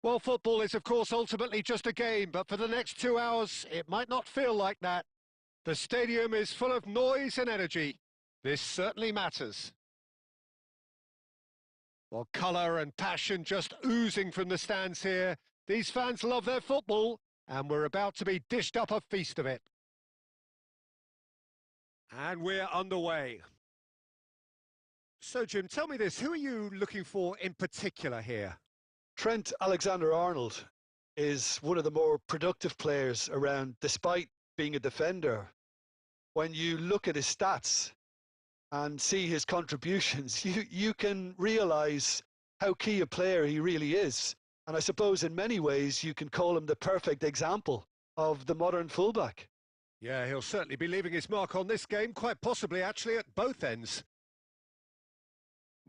Well, football is, of course, ultimately just a game, but for the next 2 hours, it might not feel like that. The stadium is full of noise and energy. This certainly matters. Well, colour and passion just oozing from the stands here. These fans love their football, and we're about to be dished up a feast of it. And we're underway. So, Jim, tell me this, who are you looking for in particular here? Trent Alexander-Arnold is one of the more productive players around, despite being a defender. When you look at his stats and see his contributions, you can realise how key a player he really is. And I suppose in many ways you can call him the perfect example of the modern fullback. Yeah, he'll certainly be leaving his mark on this game, quite possibly actually at both ends.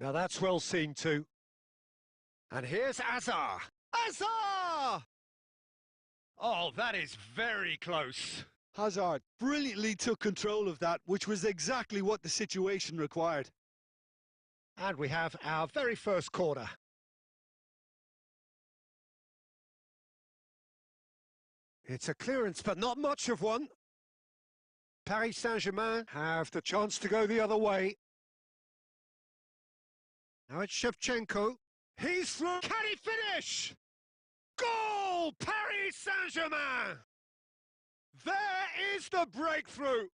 Now that's well seen too. And here's Azar. Azar! Oh, that is very close. Hazard brilliantly took control of that, which was exactly what the situation required. And we have our very first corner. It's a clearance, but not much of one. Paris Saint-Germain have the chance to go the other way. Now it's Shevchenko. He's through. Can he finish? Goal! Paris Saint-Germain! There is the breakthrough.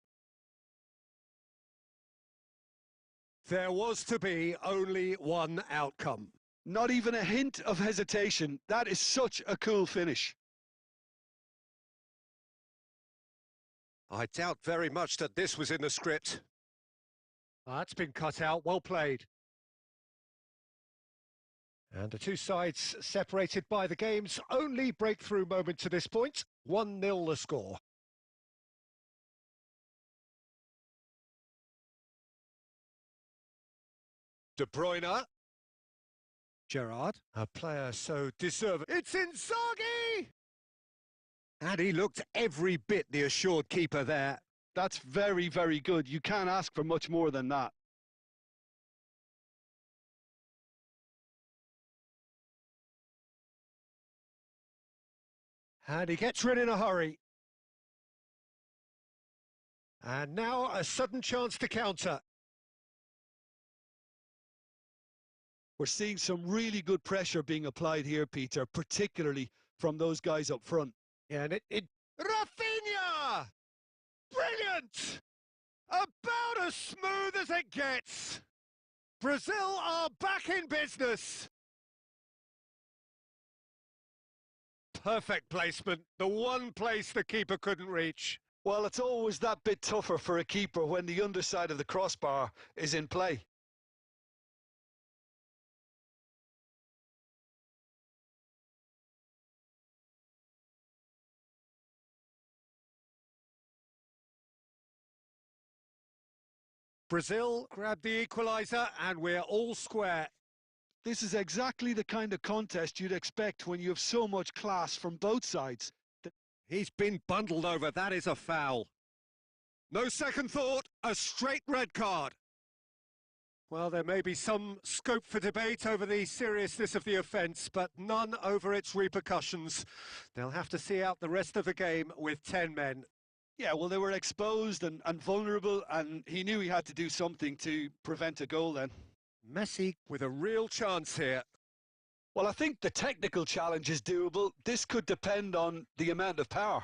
There was to be only one outcome. Not even a hint of hesitation. That is such a cool finish. I doubt very much that this was in the script. That's been cut out, well played. And the two sides separated by the game's only breakthrough moment to this point. 1-0 the score. De Bruyne. Gerrard, a player so deserving. It's Inzaghi! And he looked every bit the assured keeper there. That's very, very good. You can't ask for much more than that. And he gets rid in a hurry. And now a sudden chance to counter. We're seeing some really good pressure being applied here, Peter, particularly from those guys up front. Yeah, and it Rafinha! Brilliant! About as smooth as it gets. Brazil are back in business. Perfect placement, the one place the keeper couldn't reach. Well, it's always that bit tougher for a keeper when the underside of the crossbar is in play. Brazil grab the equaliser and we're all square. This is exactly the kind of contest you'd expect when you have so much class from both sides. He's been bundled over, that is a foul. No second thought, a straight red card. Well, there may be some scope for debate over the seriousness of the offence, but none over its repercussions. They'll have to see out the rest of the game with 10 men. Yeah, well, they were exposed and vulnerable, and he knew he had to do something to prevent a goal then. Messi with a real chance here. Well, I think the technical challenge is doable. This could depend on the amount of power.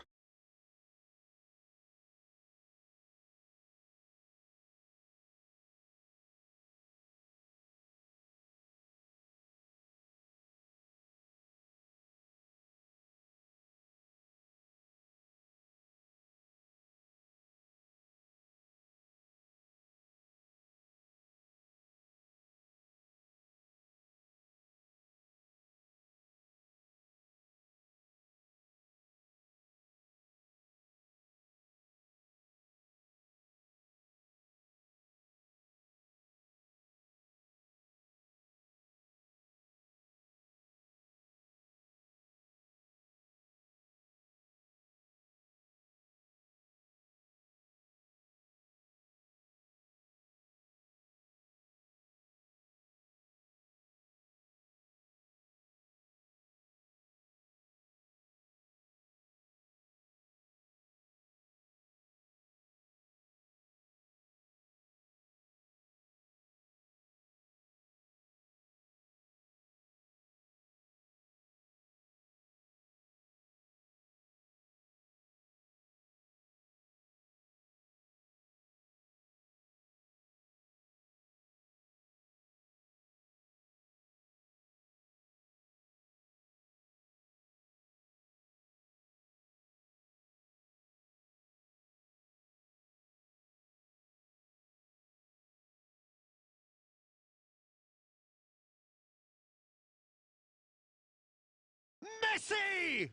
Messi!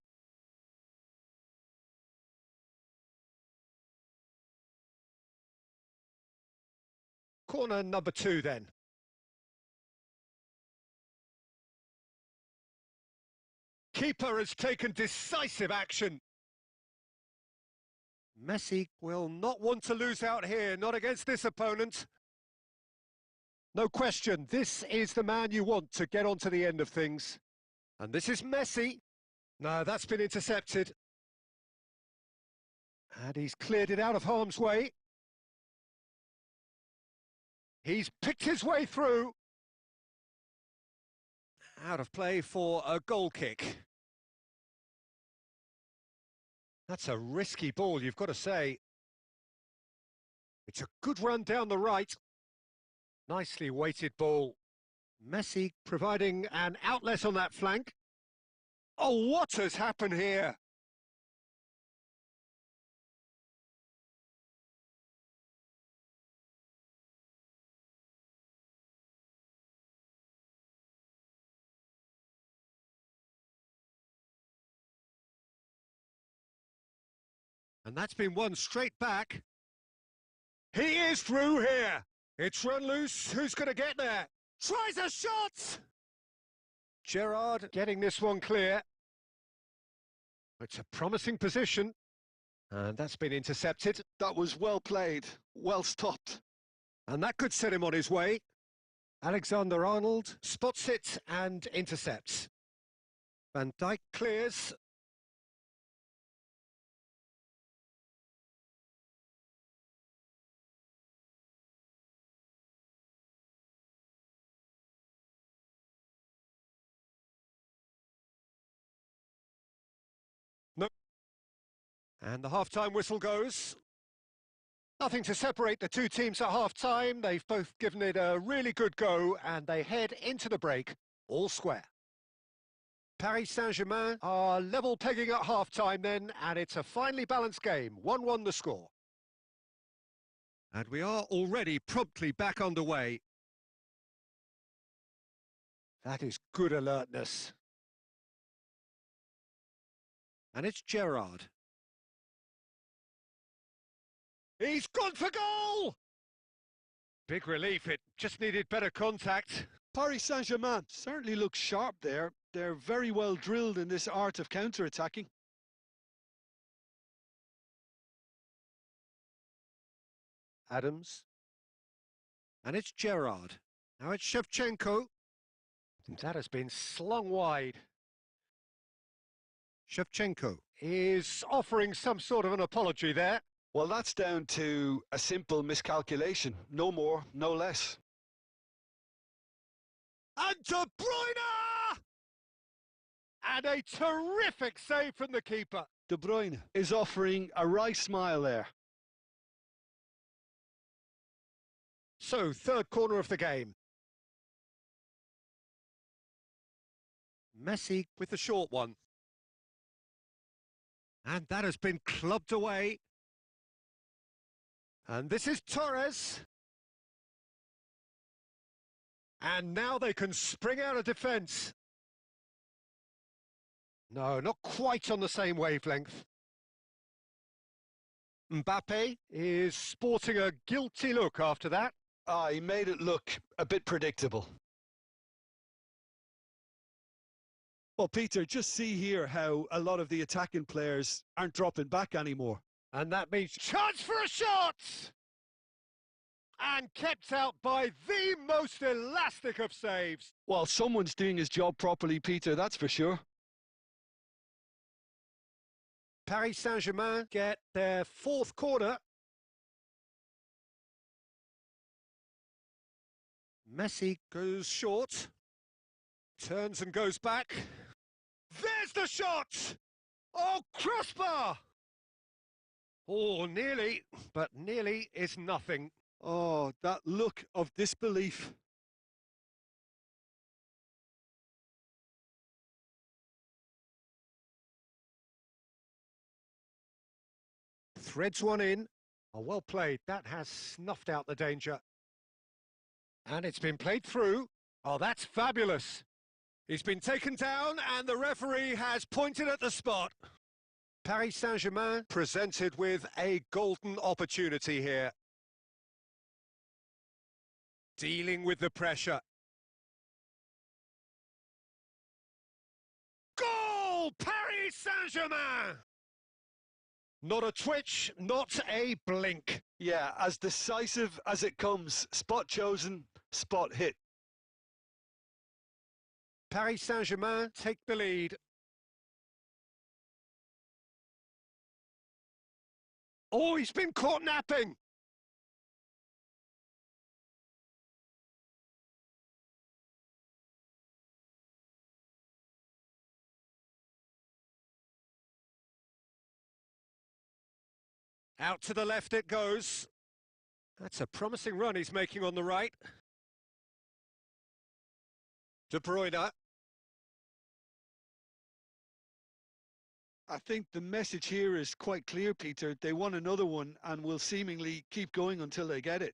Corner number 2 then. Keeper has taken decisive action. Messi will not want to lose out here, not against this opponent. No question, this is the man you want to get onto the end of things. And this is Messi. No, that's been intercepted. And he's cleared it out of harm's way. He's picked his way through. Out of play for a goal kick. That's a risky ball, you've got to say. It's a good run down the right. Nicely weighted ball. Messi providing an outlet on that flank. Oh, what has happened here? And that's been won straight back. He is through here. It's run loose. Who's going to get there? Tries a shot! Gerrard getting this one clear. It's a promising position. And that's been intercepted. That was well played, well stopped. And that could set him on his way. Alexander-Arnold spots it and intercepts. Van Dijk clears. No. And the half-time whistle goes. Nothing to separate the two teams at half-time. They've both given it a really good go, and they head into the break all square. Paris Saint-Germain are level pegging at half-time then, and it's a finely balanced game. 1-1 the score. And we are already promptly back underway. That is good alertness. And it's Gerrard. He's gone for goal! Big relief, it just needed better contact. Paris Saint-Germain certainly looks sharp there. They're very well drilled in this art of counter-attacking. Adams. And it's Gerrard. Now it's Shevchenko. That has been slung wide. Shevchenko is offering some sort of an apology there. Well, that's down to a simple miscalculation. No more, no less. And De Bruyne! And a terrific save from the keeper. De Bruyne is offering a wry smile there. So, third corner of the game. Messi with the short one. And that has been clubbed away. And this is Torres. And now they can spring out of defence. No, not quite on the same wavelength. Mbappe is sporting a guilty look after that. He made it look a bit predictable. Well, Peter, just see here how a lot of the attacking players aren't dropping back anymore. And that means chance for a shot! And kept out by the most elastic of saves. Well, someone's doing his job properly, Peter, that's for sure. Paris Saint-Germain get their fourth corner. Messi goes short. Turns and goes back. There's the shot! Oh, crossbar! Oh, nearly, but nearly is nothing. Oh, that look of disbelief. Threads one in. Oh, well played. That has snuffed out the danger. And it's been played through. Oh, that's fabulous. He's been taken down and the referee has pointed at the spot. Paris Saint-Germain presented with a golden opportunity here. Dealing with the pressure. Goal! Paris Saint-Germain! Not a twitch, not a blink. Yeah, as decisive as it comes. Spot chosen, spot hit. Paris Saint-Germain take the lead. Oh, he's been caught napping. Out to the left it goes. That's a promising run he's making on the right. De Bruyne. I think the message here is quite clear, Peter. They want another one and will seemingly keep going until they get it.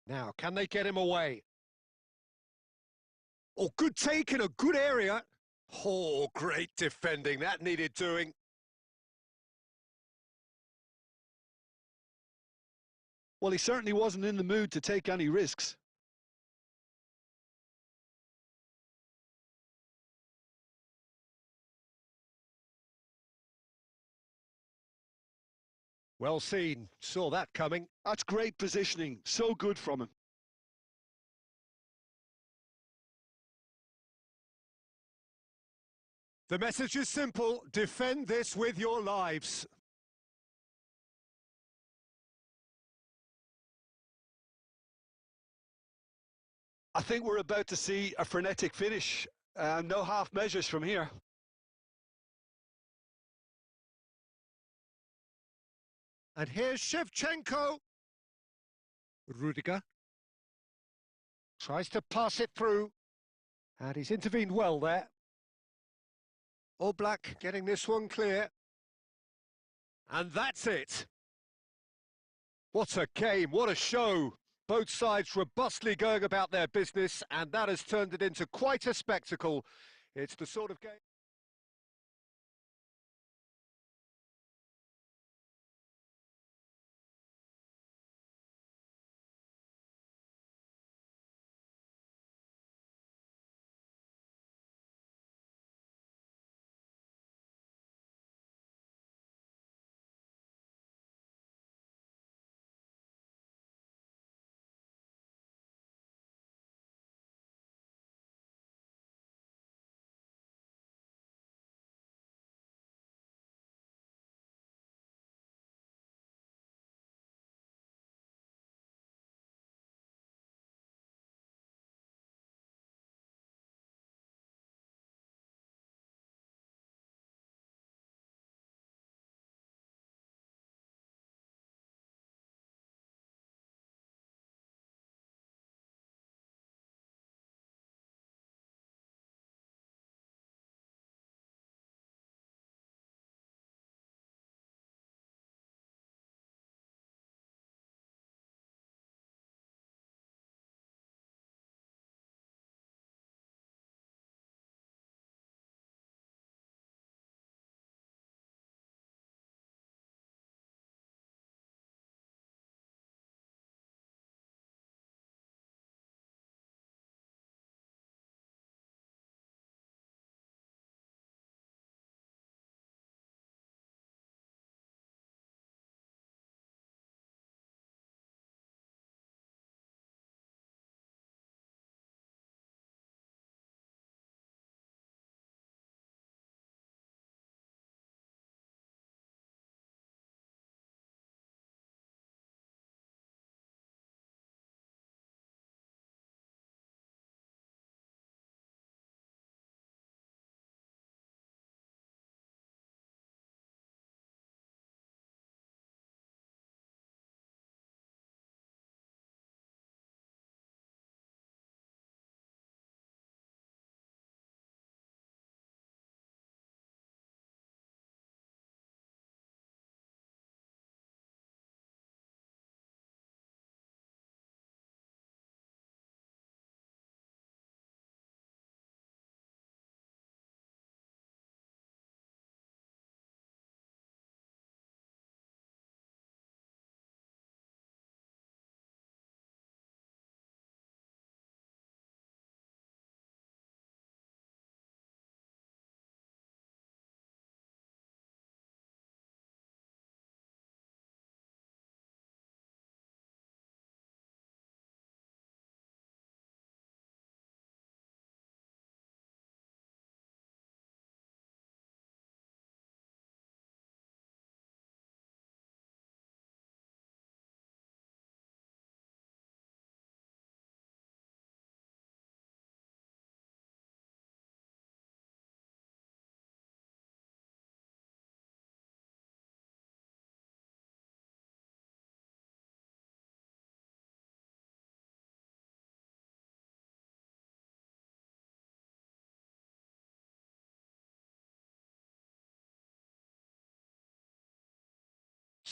Now, can they get him away? Oh, good take in a good area. Oh, great defending. That needed doing. Well, he certainly wasn't in the mood to take any risks. Well seen. Saw that coming. That's great positioning. So good from him. The message is simple. Defend this with your lives. I think we're about to see a frenetic finish. No half measures from here. And here's Shevchenko. Rudiger. Tries to pass it through. And he's intervened well there. Oblak getting this one clear. And that's it. What a game, what a show. Both sides robustly going about their business, and that has turned it into quite a spectacle. It's the sort of game...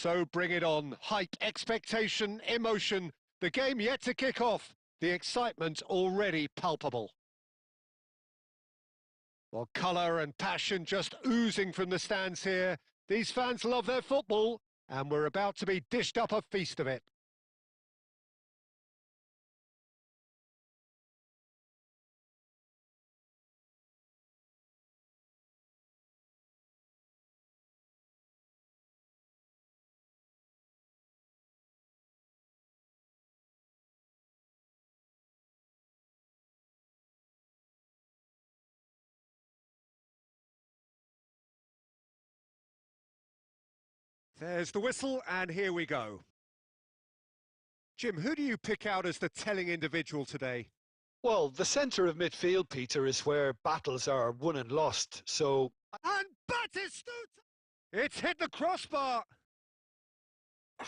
So bring it on. Hype, expectation, emotion. The game yet to kick off. The excitement already palpable. Well, colour and passion just oozing from the stands here. These fans love their football, and we're about to be dished up a feast of it. There's the whistle, and here we go. Jim, who do you pick out as the telling individual today? Well, the centre of midfield, Peter, is where battles are won and lost. So, And Batistuta! It's hit the crossbar!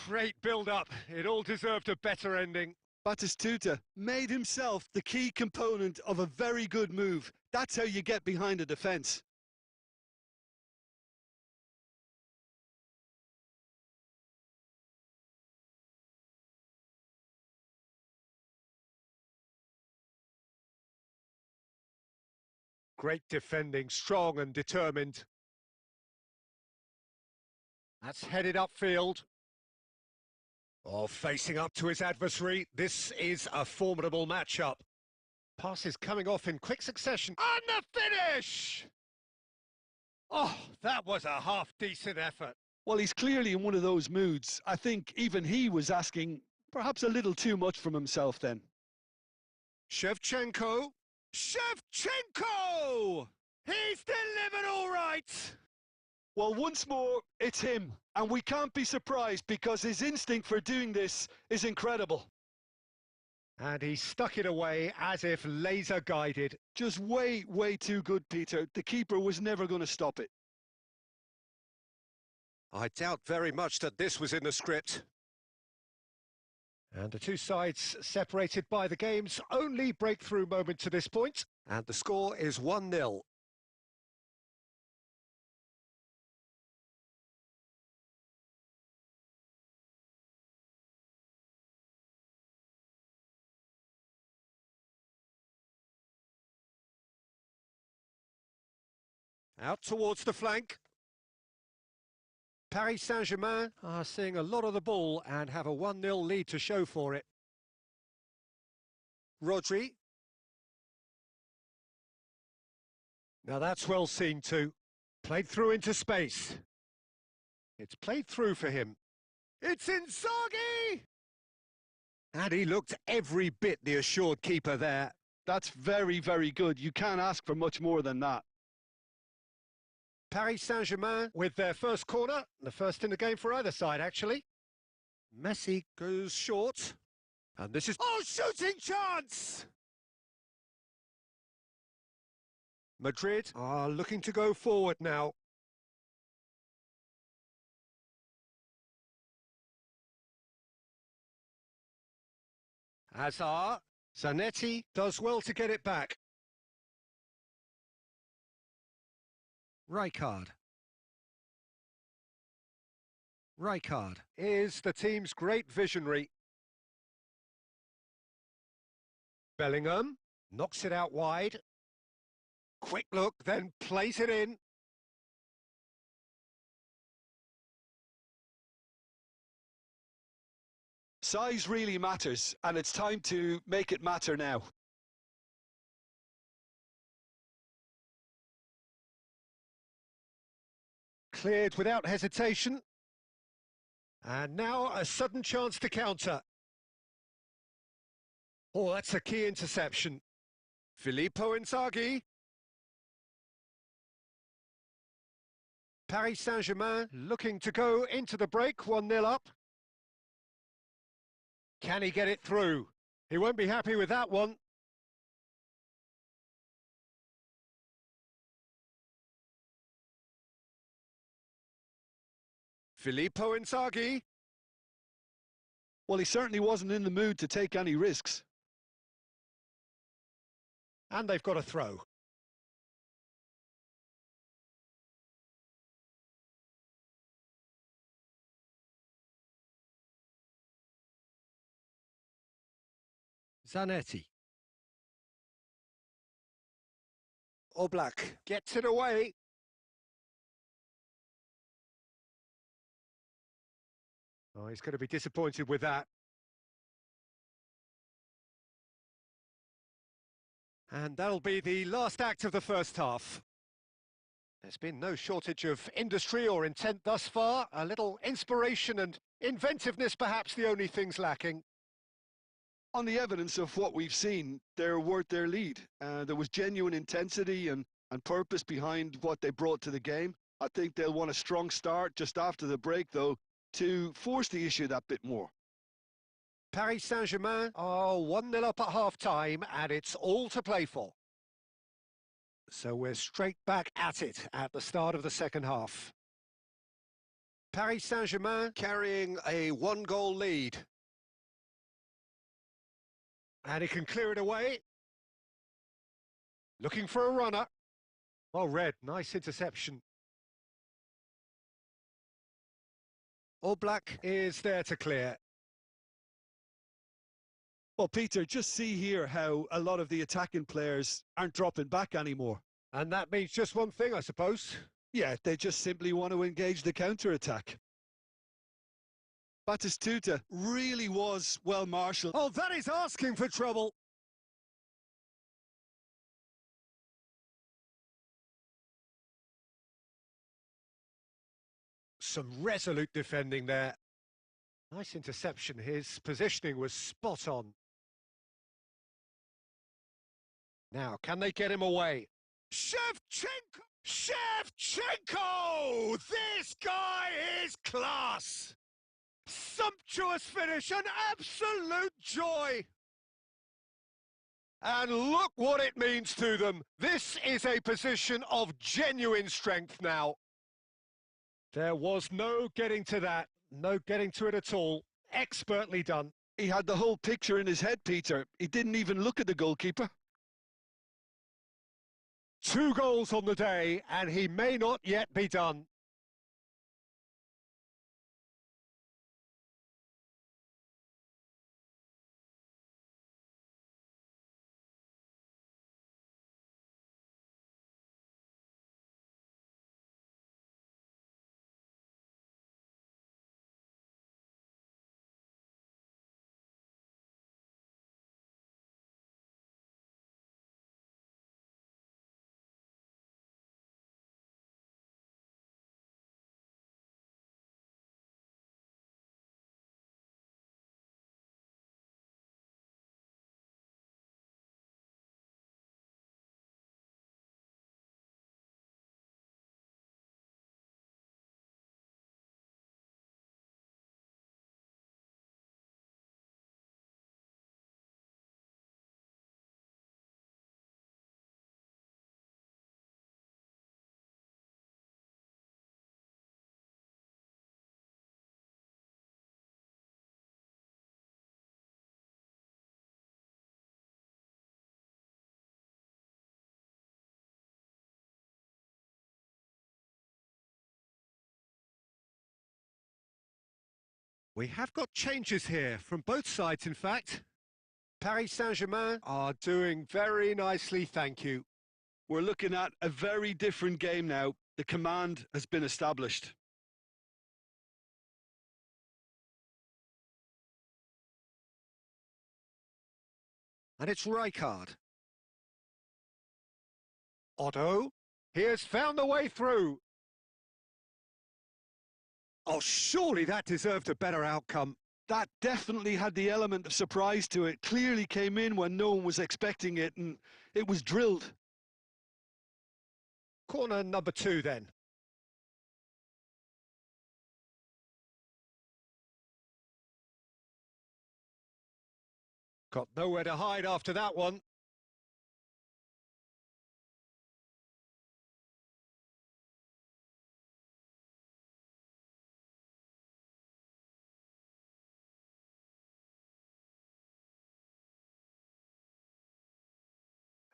Great build-up. It all deserved a better ending. Batistuta made himself the key component of a very good move. That's how you get behind a defence. Great defending, strong and determined. That's headed upfield. Oh, facing up to his adversary. This is a formidable matchup. Passes coming off in quick succession. And the finish! Oh, that was a half-decent effort. Well, he's clearly in one of those moods. I think even he was asking perhaps a little too much from himself then. Shevchenko. Shevchenko! He's delivered all right! Well, once more, it's him. And we can't be surprised because his instinct for doing this is incredible. And he stuck it away as if laser-guided. Just way, way too good, Peter. The keeper was never going to stop it. I doubt very much that this was in the script. And the two sides separated by the game's only breakthrough moment to this point. And the score is 1-0. Out towards the flank. Paris Saint-Germain are seeing a lot of the ball and have a 1-0 lead to show for it. Rodri. Now that's well seen too. Played through into space. It's played through for him. It's Inzaghi! And he looked every bit the assured keeper there. That's very, very good. You can't ask for much more than that. Paris Saint-Germain with their first corner, the first in the game for either side, actually. Messi goes short, and this is... Oh, shooting chance! Madrid are looking to go forward now. Hazard, Zanetti does well to get it back. Rijkaard. Rijkaard is the team's great visionary. Bellingham knocks it out wide. Quick look, then plays it in. Size really matters, and it's time to make it matter now. Cleared without hesitation. And now a sudden chance to counter. Oh, that's a key interception. Filippo Inzaghi. Paris Saint-Germain looking to go into the break, 1-0 up. Can he get it through? He won't be happy with that one. Filippo Inzaghi. Well, he certainly wasn't in the mood to take any risks. And they've got a throw. Zanetti. Oblak gets it away. Oh, he's going to be disappointed with that. And that'll be the last act of the first half. There's been no shortage of industry or intent thus far. A little inspiration and inventiveness, perhaps the only things lacking. On the evidence of what we've seen, they're worth their lead. There was genuine intensity and purpose behind what they brought to the game. I think they'll want a strong start just after the break, though, to force the issue that bit more. Paris Saint-Germain are 1-0 up at half-time, and it's all to play for. So we're straight back at it at the start of the second half. Paris Saint-Germain carrying a one-goal lead. And he can clear it away. Looking for a runner. Oh, Red, nice interception. Oblak is there to clear. Well, Peter, just see here how a lot of the attacking players aren't dropping back anymore. And that means just one thing, I suppose. Yeah, they just simply want to engage the counter-attack. Batistuta really was well marshalled. Oh, that is asking for trouble. Some resolute defending there. Nice interception. His positioning was spot on. Now, can they get him away? Shevchenko! Shevchenko! This guy is class! Sumptuous finish, an absolute joy! And look what it means to them. This is a position of genuine strength now. There was no getting to that, no getting to it at all. Expertly done. He had the whole picture in his head, Peter. He didn't even look at the goalkeeper. 2 goals on the day, and he may not yet be done. We have got changes here, from both sides in fact. Paris Saint-Germain are doing very nicely, thank you. We're looking at a very different game now. The command has been established. And it's Rijkaard. Otto, he has found the way through. Oh, surely that deserved a better outcome. That definitely had the element of surprise to it. Clearly came in when no one was expecting it, and it was drilled. Corner number 2 then. Got nowhere to hide after that one.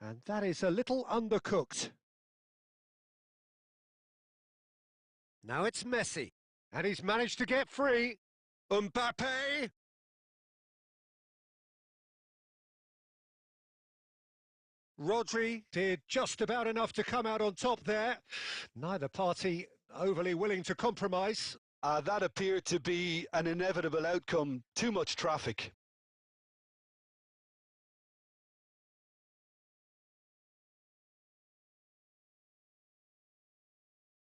And that is a little undercooked. Now it's Messi. And he's managed to get free. Mbappe. Rodri did just about enough to come out on top there. Neither party overly willing to compromise. That appeared to be an inevitable outcome. Too much traffic.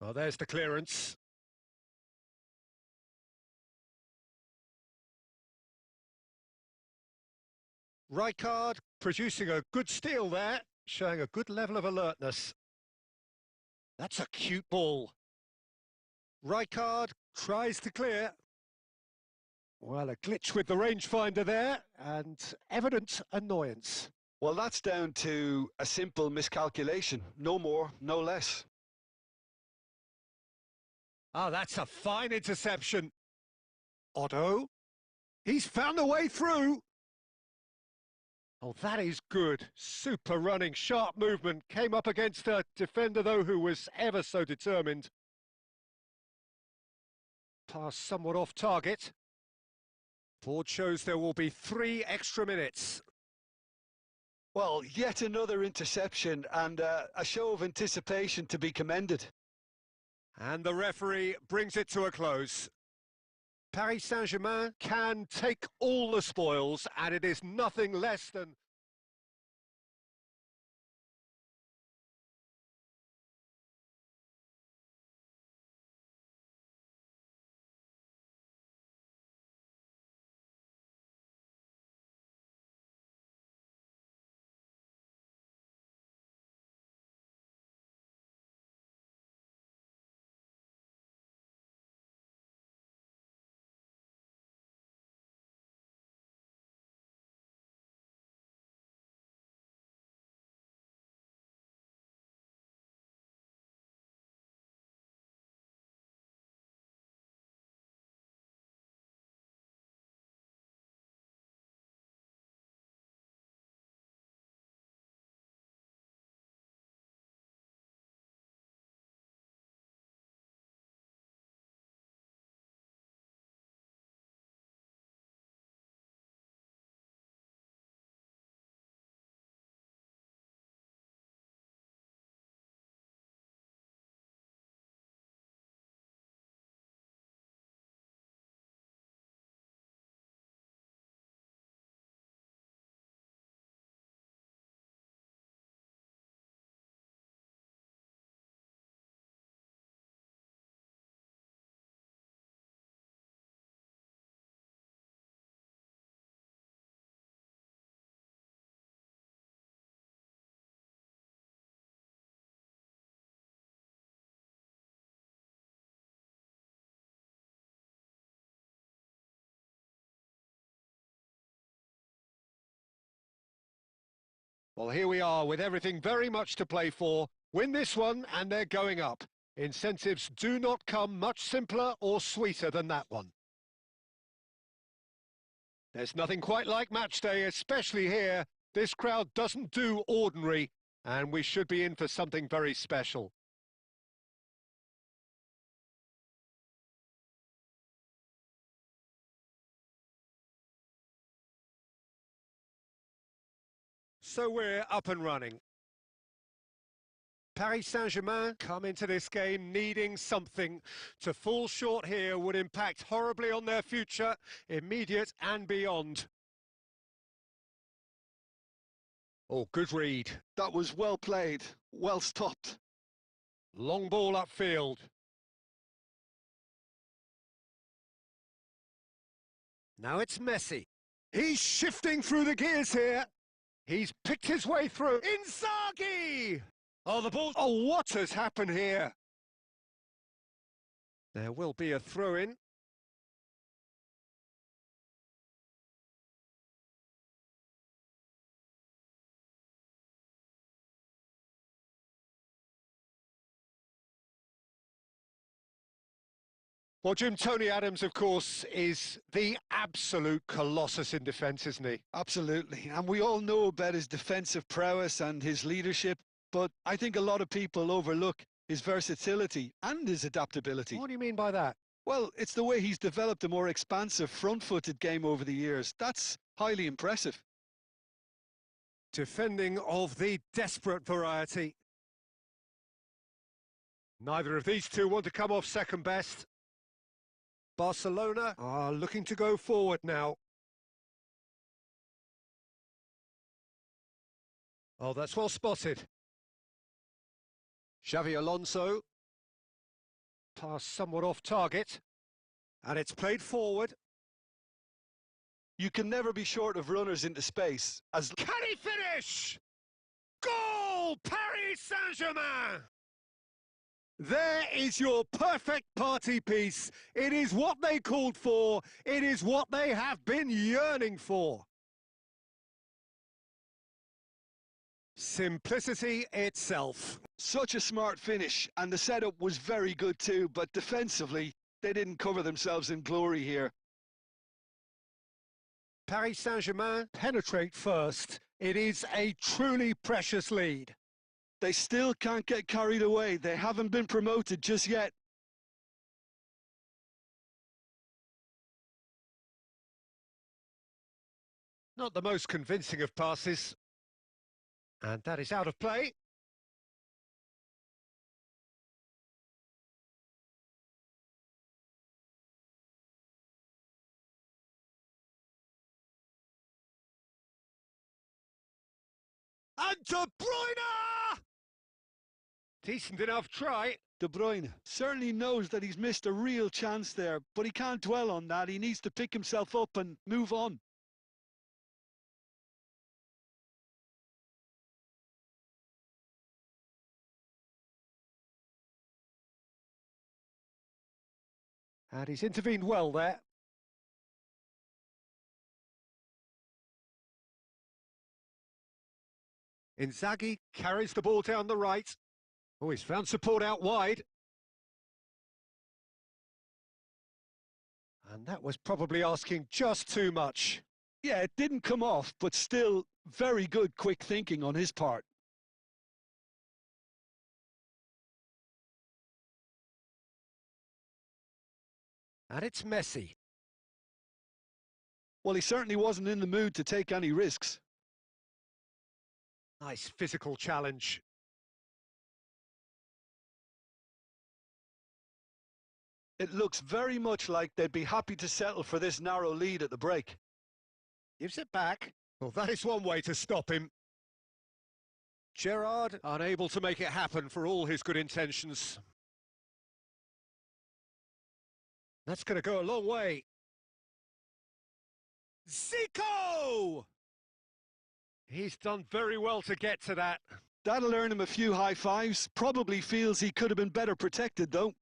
Well, there's the clearance. Rijkaard producing a good steal there, showing a good level of alertness. That's a cute ball. Rijkaard tries to clear. Well, a glitch with the rangefinder there, and evident annoyance. Well, that's down to a simple miscalculation. No more, no less. Ah, that's a fine interception. Otto, he's found a way through. Oh, that is good. Super running, sharp movement. Came up against a defender, though, who was ever so determined. Pass somewhat off target. Board shows there will be 3 extra minutes. Well, yet another interception and a show of anticipation to be commended. And the referee brings it to a close. Paris Saint-Germain can take all the spoils, and it is nothing less than... Well, here we are with everything very much to play for. Win this one and they're going up. Incentives do not come much simpler or sweeter than that one. There's nothing quite like match day, especially here. This crowd doesn't do ordinary, and we should be in for something very special. So we're up and running. Paris Saint-Germain come into this game needing something. To fall short here would impact horribly on their future, immediate and beyond. Oh, good read. That was well played, well stopped. Long ball upfield. Now it's Messi. He's shifting through the gears here. He's picked his way through. Inzaghi! Oh, the ball... Oh, what has happened here? There will be a throw-in. Well, Jim, Tony Adams, of course, is the absolute colossus in defence, isn't he? Absolutely. And we all know about his defensive prowess and his leadership, but I think a lot of people overlook his versatility and his adaptability. What do you mean by that? Well, it's the way he's developed a more expansive front-footed game over the years. That's highly impressive. Defending of the desperate variety. Neither of these two want to come off second best. Barcelona are looking to go forward now. Oh, that's well spotted. Xavi Alonso. Pass somewhat off target. And it's played forward. You can never be short of runners into space. Can he finish? Goal! Paris Saint-Germain! There is your perfect party piece. It is what they called for. It is what they have been yearning for. Simplicity itself. Such a smart finish, and the setup was very good too, but defensively, they didn't cover themselves in glory here. Paris Saint-Germain penetrate first. It is a truly precious lead. They still can't get carried away. They haven't been promoted just yet. Not the most convincing of passes. And that is out of play. And De Bruyne! Decent enough try. De Bruyne certainly knows that he's missed a real chance there, but he can't dwell on that. He needs to pick himself up and move on. And he's intervened well there. Inzaghi carries the ball down the right. Oh, he's found support out wide. And that was probably asking just too much. Yeah, it didn't come off, but still very good quick thinking on his part. And it's Messi. Well, he certainly wasn't in the mood to take any risks. Nice physical challenge. It looks very much like they'd be happy to settle for this narrow lead at the break. Gives it back. Well, that is one way to stop him. Gerrard unable to make it happen for all his good intentions. That's going to go a long way. Zico! He's done very well to get to that. That'll earn him a few high fives. Probably feels he could have been better protected, though.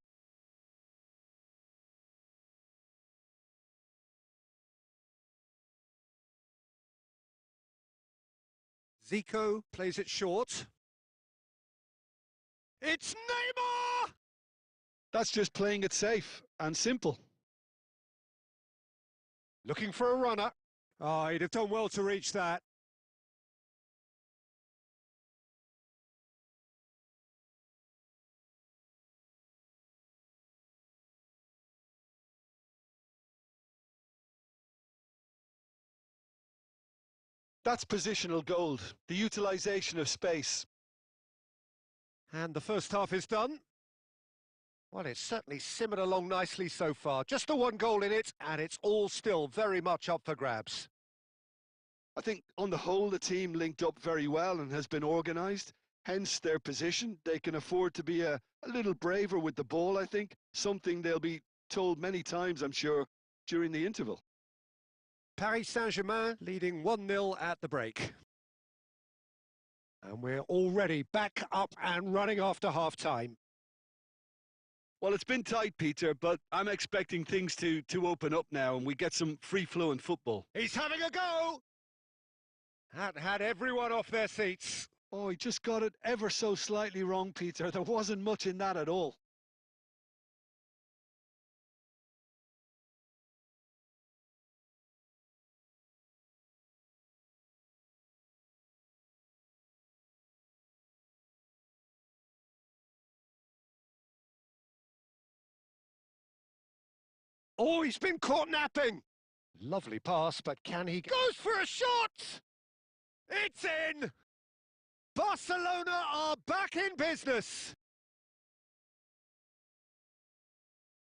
Zico plays it short. It's Neymar! That's just playing it safe and simple. Looking for a runner. Oh, he'd have done well to reach that. That's positional gold, the utilisation of space. And the first half is done. Well, it's certainly simmered along nicely so far. Just the one goal in it, and it's all still very much up for grabs. I think on the whole, the team linked up very well and has been organised. Hence their position. They can afford to be a little braver with the ball, I think. Something they'll be told many times, I'm sure, during the interval. Paris Saint-Germain leading 1-0 at the break. And we're already back up and running after half-time. Well, it's been tight, Peter, but I'm expecting things to open up now and we get some free-flowing football. He's having a go! That had everyone off their seats. Oh, he just got it ever so slightly wrong, Peter. There wasn't much in that at all. Oh, he's been caught napping. Lovely pass, but can he... Goes for a shot! It's in! Barcelona are back in business.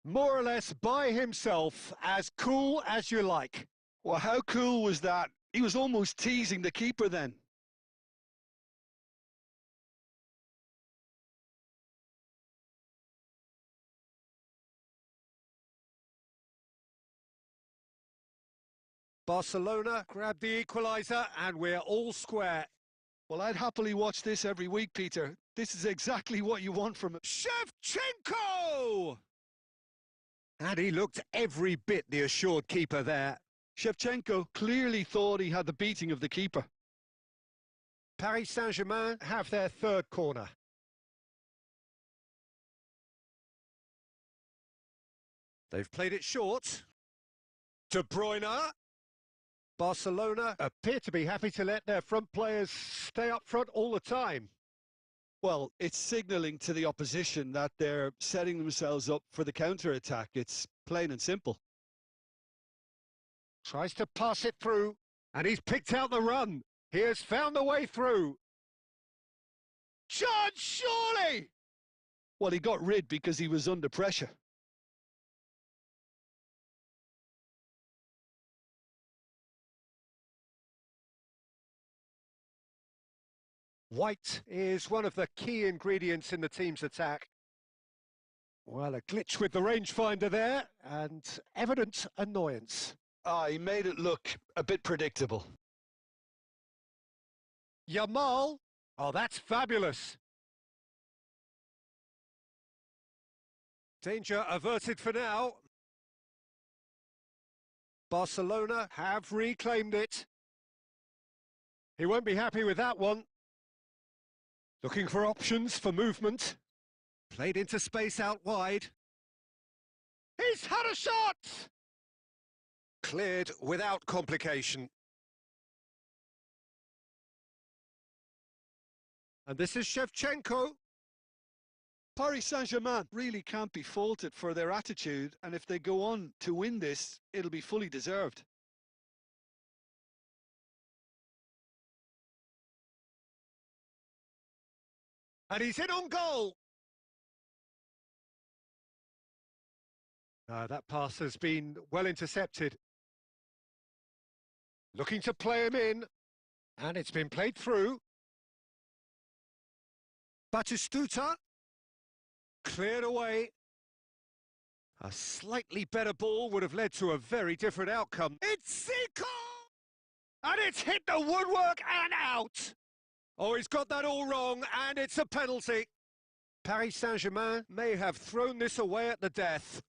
More or less by himself, as cool as you like. Well, how cool was that? He was almost teasing the keeper then. Barcelona grab the equaliser and we're all square. Well, I'd happily watch this every week, Peter. This is exactly what you want from him. Shevchenko! And he looked every bit the assured keeper there. Shevchenko clearly thought he had the beating of the keeper. Paris Saint-Germain have their third corner. They've played it short. De Bruyne. Barcelona appear to be happy to let their front players stay up front all the time. Well, it's signalling to the opposition that they're setting themselves up for the counter-attack. It's plain and simple. Tries to pass it through, and he's picked out the run. He has found the way through. Chance, surely! Well, he got rid because he was under pressure. White is one of the key ingredients in the team's attack. Well, a glitch with the rangefinder there, and evident annoyance. He made it look a bit predictable. Yamal, oh, that's fabulous. Danger averted for now. Barcelona have reclaimed it. He won't be happy with that one. Looking for options for movement. Played into space out wide. He's had a shot! Cleared without complication. And this is Shevchenko. Paris Saint-Germain really can't be faulted for their attitude, and if they go on to win this, it'll be fully deserved. And he's in on goal. That pass has been well intercepted. Looking to play him in. And it's been played through. Batistuta. Cleared away. A slightly better ball would have led to a very different outcome. It's Zico! And it's hit the woodwork and out! Oh, he's got that all wrong, and it's a penalty. Paris Saint-Germain may have thrown this away at the death.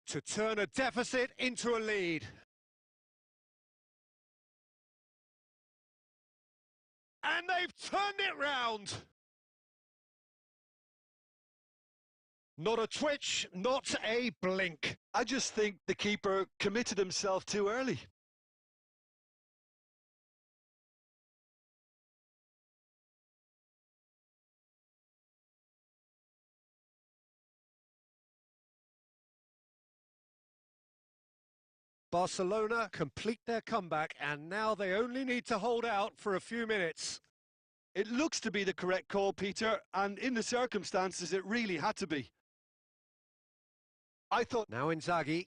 To turn a deficit into a lead. And they've turned it round. Not a twitch, not a blink. I just think the keeper committed himself too early. Barcelona complete their comeback, and now they only need to hold out for a few minutes. It looks to be the correct call, Peter, and in the circumstances, it really had to be. I thought... Now Inzaghi.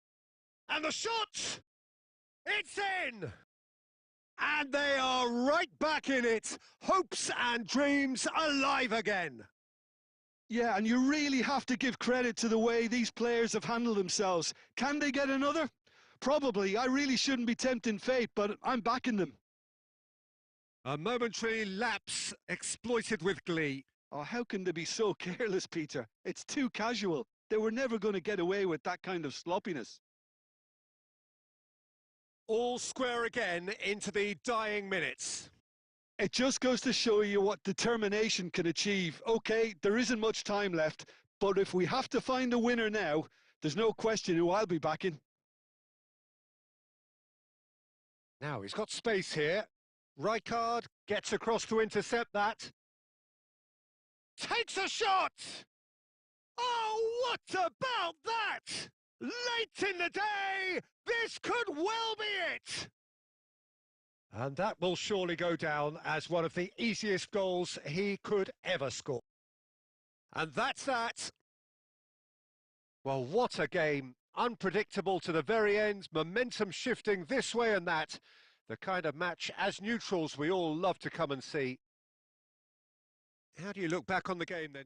And the shot! It's in! And they are right back in it. Hopes and dreams alive again. Yeah, and you really have to give credit to the way these players have handled themselves. Can they get another? Probably. I really shouldn't be tempting fate, but I'm backing them. A momentary lapse exploited with glee. Oh, how can they be so careless, Peter? It's too casual. They were never going to get away with that kind of sloppiness. All square again into the dying minutes. It just goes to show you what determination can achieve. Okay, there isn't much time left, but if we have to find a winner now, there's no question who I'll be backing. Now he's got space here. Rijkaard gets across to intercept that. Takes a shot! Oh, what about that? Late in the day, this could well be it. And that will surely go down as one of the easiest goals he could ever score. And that's that. Well, what a game. Unpredictable to the very end, momentum shifting this way and that. The kind of match, as neutrals, we all love to come and see. How do you look back on the game then?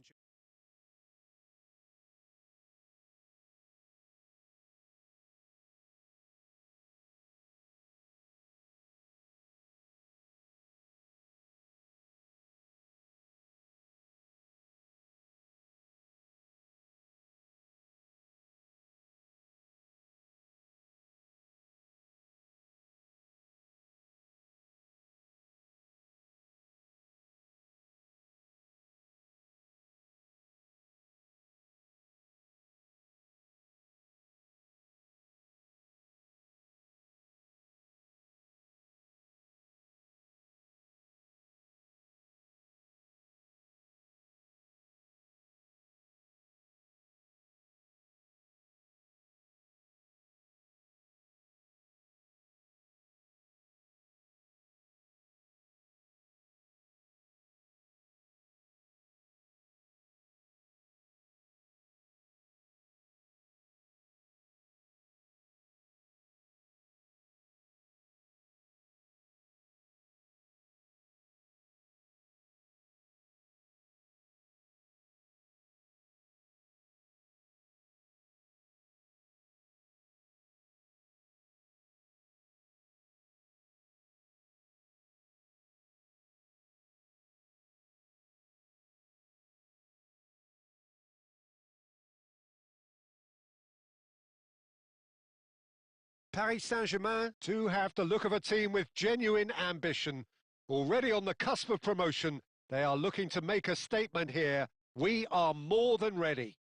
Paris Saint-Germain do have the look of a team with genuine ambition. Already on the cusp of promotion, they are looking to make a statement here. We are more than ready.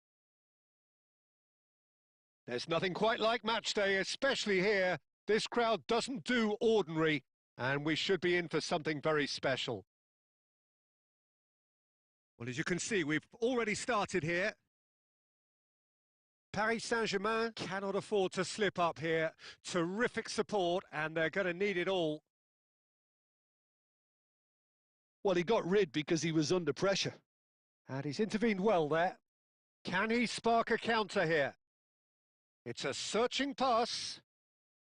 There's nothing quite like match day, especially here. This crowd doesn't do ordinary, and we should be in for something very special. Well, as you can see, we've already started here. Paris Saint-Germain cannot afford to slip up here. Terrific support, and they're going to need it all. Well, he got rid because he was under pressure. And he's intervened well there. Can he spark a counter here? It's a searching pass.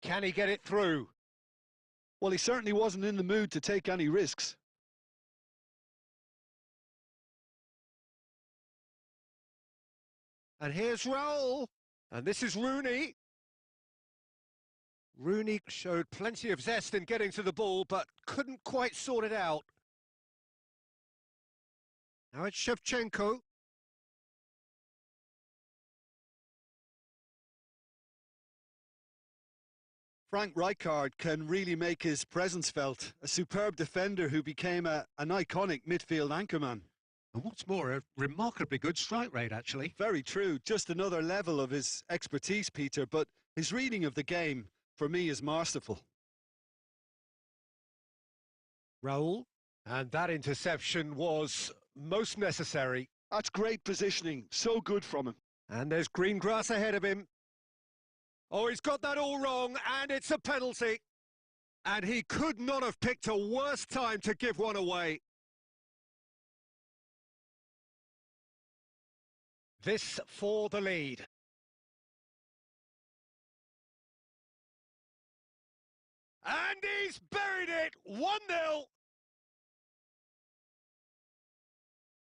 Can he get it through? Well, he certainly wasn't in the mood to take any risks. And here's Raul. And this is Rooney. Rooney showed plenty of zest in getting to the ball, but couldn't quite sort it out. Now it's Shevchenko. Frank Rijkaard can really make his presence felt. A superb defender who became an iconic midfield anchorman. And what's more, a remarkably good strike rate, actually. Very true. Just another level of his expertise, Peter, but his reading of the game, for me, is masterful. Raul. And that interception was most necessary. That's great positioning. So good from him. And there's green grass ahead of him. Oh, he's got that all wrong, and it's a penalty. And he could not have picked a worse time to give one away. This for the lead. And he's buried it, 1-0.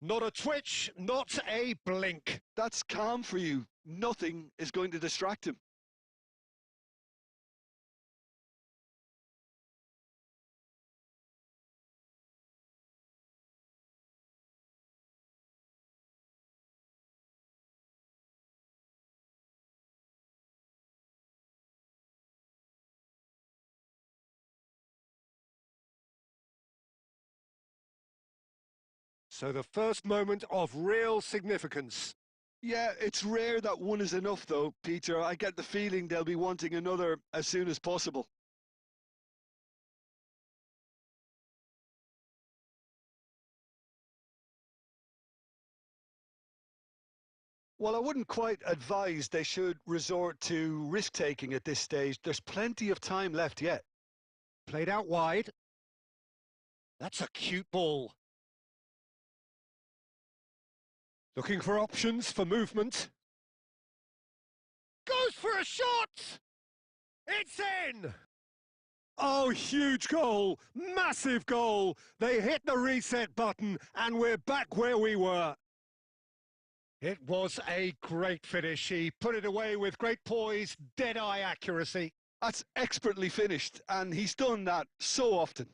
Not a twitch, not a blink. That's calm for you. Nothing is going to distract him. So the first moment of real significance. Yeah, it's rare that one is enough, though, Peter. I get the feeling they'll be wanting another as soon as possible. Well, I wouldn't quite advise they should resort to risk-taking at this stage. There's plenty of time left yet. Played out wide. That's a cute ball. Looking for options for movement. Goes for a shot! It's in! Oh, huge goal! Massive goal! They hit the reset button and we're back where we were. It was a great finish. He put it away with great poise, dead-eye accuracy. That's expertly finished, and he's done that so often.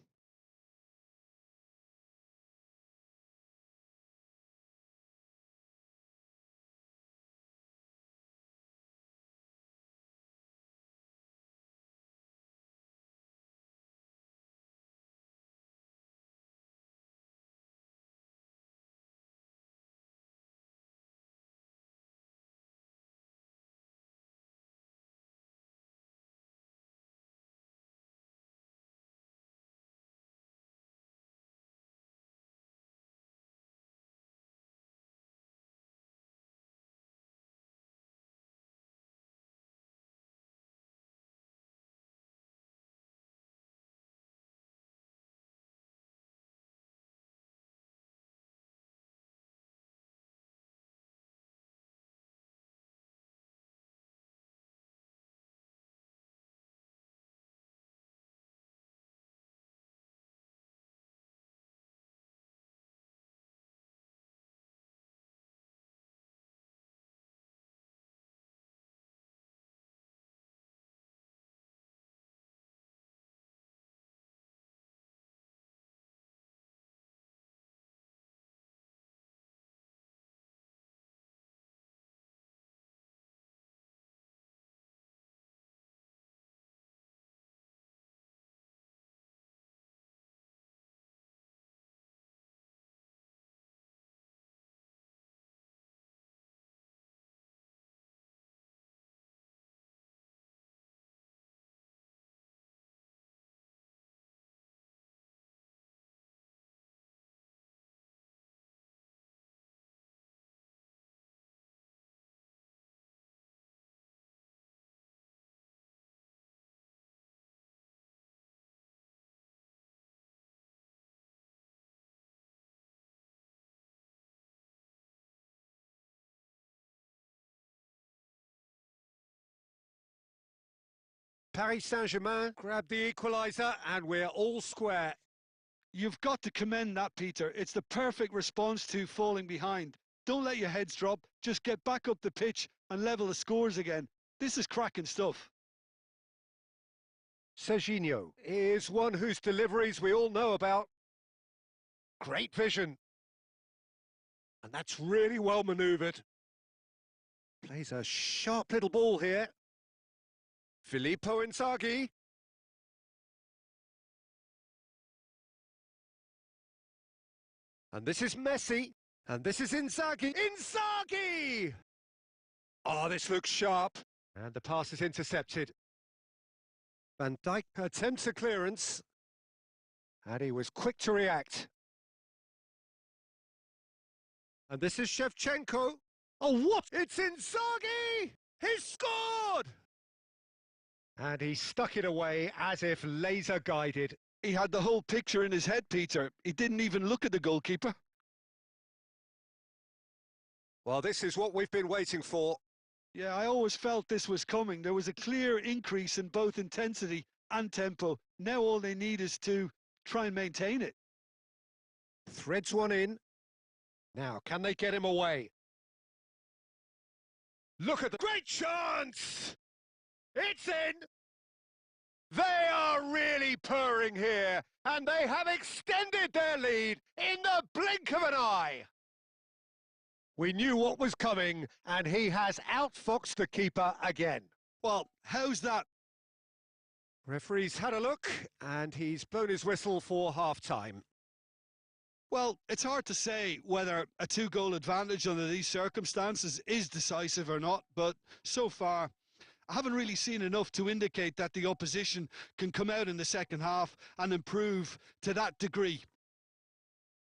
Paris Saint-Germain grabbed the equaliser and we're all square. You've got to commend that, Peter. It's the perfect response to falling behind. Don't let your heads drop. Just get back up the pitch and level the scores again. This is cracking stuff. Serginho is one whose deliveries we all know about. Great vision. And that's really well manoeuvred. Plays a sharp little ball here. Filippo Inzaghi. And this is Messi. And this is Inzaghi. Inzaghi! Oh, this looks sharp. And the pass is intercepted. Van Dijk attempts a clearance. And he was quick to react. And this is Shevchenko. Oh, what? It's Inzaghi! He's scored! And he stuck it away as if laser guided. He had the whole picture in his head, Peter. He didn't even look at the goalkeeper. Well, this is what we've been waiting for. Yeah, I always felt this was coming. There was a clear increase in both intensity and tempo. Now all they need is to try and maintain it. Threads one in. Now, can they get him away? Look at the great chance! It's in! They are really purring here, and they have extended their lead in the blink of an eye. We knew what was coming, and he has outfoxed the keeper again. Well, how's that? Referee's had a look, and he's blown his whistle for half-time. Well, it's hard to say whether a two-goal advantage under these circumstances is decisive or not, but so far, I haven't really seen enough to indicate that the opposition can come out in the second half and improve to that degree.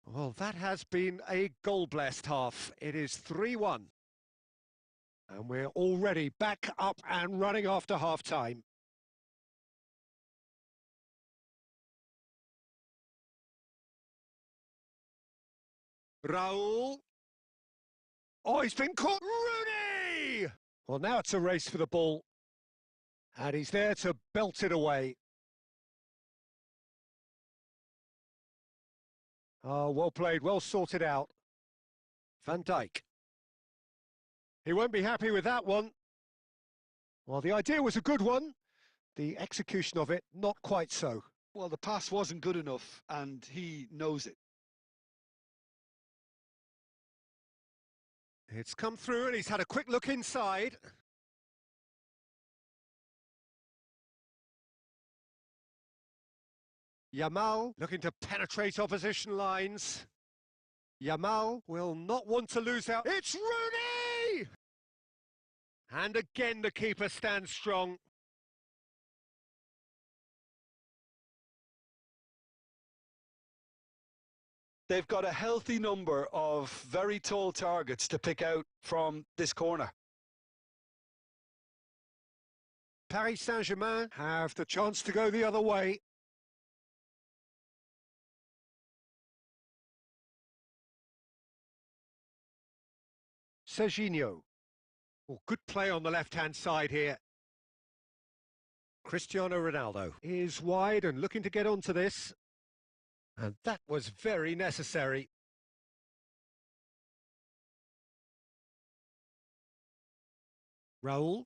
Well, that has been a goal-blessed half. It is 3-1. And we're already back up and running after half-time. Raul. Oh, he's been caught. Rooney! Well, now it's a race for the ball. And he's there to belt it away. Oh, well played, well sorted out. Van Dijk. He won't be happy with that one. Well, the idea was a good one. The execution of it, not quite so. Well, the pass wasn't good enough, and he knows it. It's come through, and he's had a quick look inside. Yamal looking to penetrate opposition lines. Yamal will not want to lose out. It's Rooney! And again the keeper stands strong. They've got a healthy number of very tall targets to pick out from this corner. Paris Saint-Germain have the chance to go the other way. Serginho. Oh, good play on the left-hand side here. Cristiano Ronaldo is wide and looking to get onto this. And that was very necessary. Raul.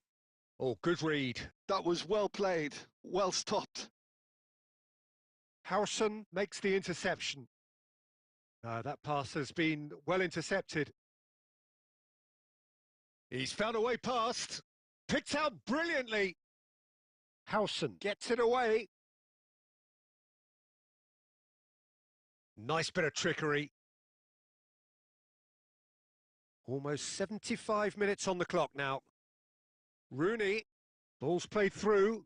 Oh, good read. That was well played, well stopped. Howson makes the interception. That pass has been well intercepted. He's found a way past. Picked out brilliantly. Howson gets it away. Nice bit of trickery. Almost 75 minutes on the clock now. Rooney. Ball's played through.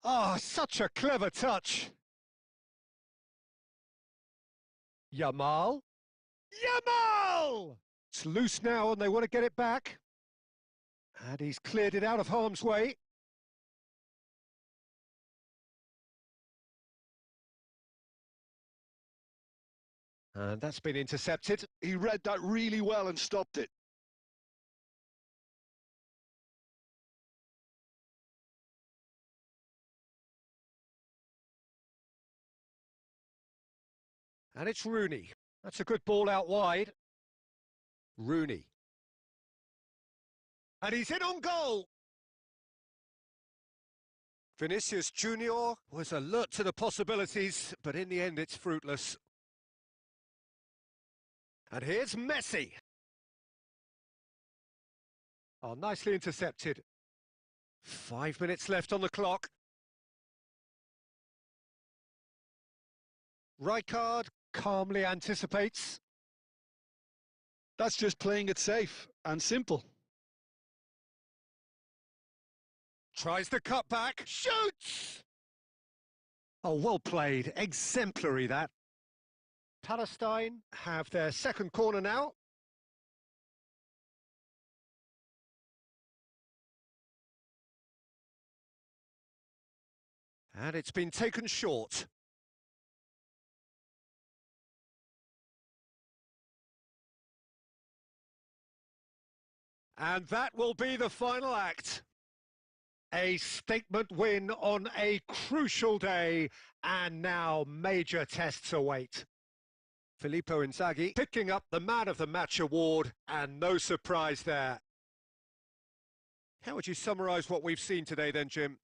Ah, such a clever touch. Yamal. Yamal! It's loose now and they want to get it back. And he's cleared it out of harm's way. And that's been intercepted. He read that really well and stopped it. And it's Rooney. That's a good ball out wide. Rooney. And he's in on goal. Vinicius Junior was alert to the possibilities, but in the end it's fruitless. And here's Messi. Oh, nicely intercepted. 5 minutes left on the clock. Rijkaard calmly anticipates. That's just playing it safe and simple. Tries the cut back, shoots! Oh, well played, exemplary that. Palestine have their second corner now. And it's been taken short. And that will be the final act. A statement win on a crucial day, and now major tests await. Filippo Inzaghi picking up the Man of the Match award, and no surprise there. How would you summarise what we've seen today then, Jim?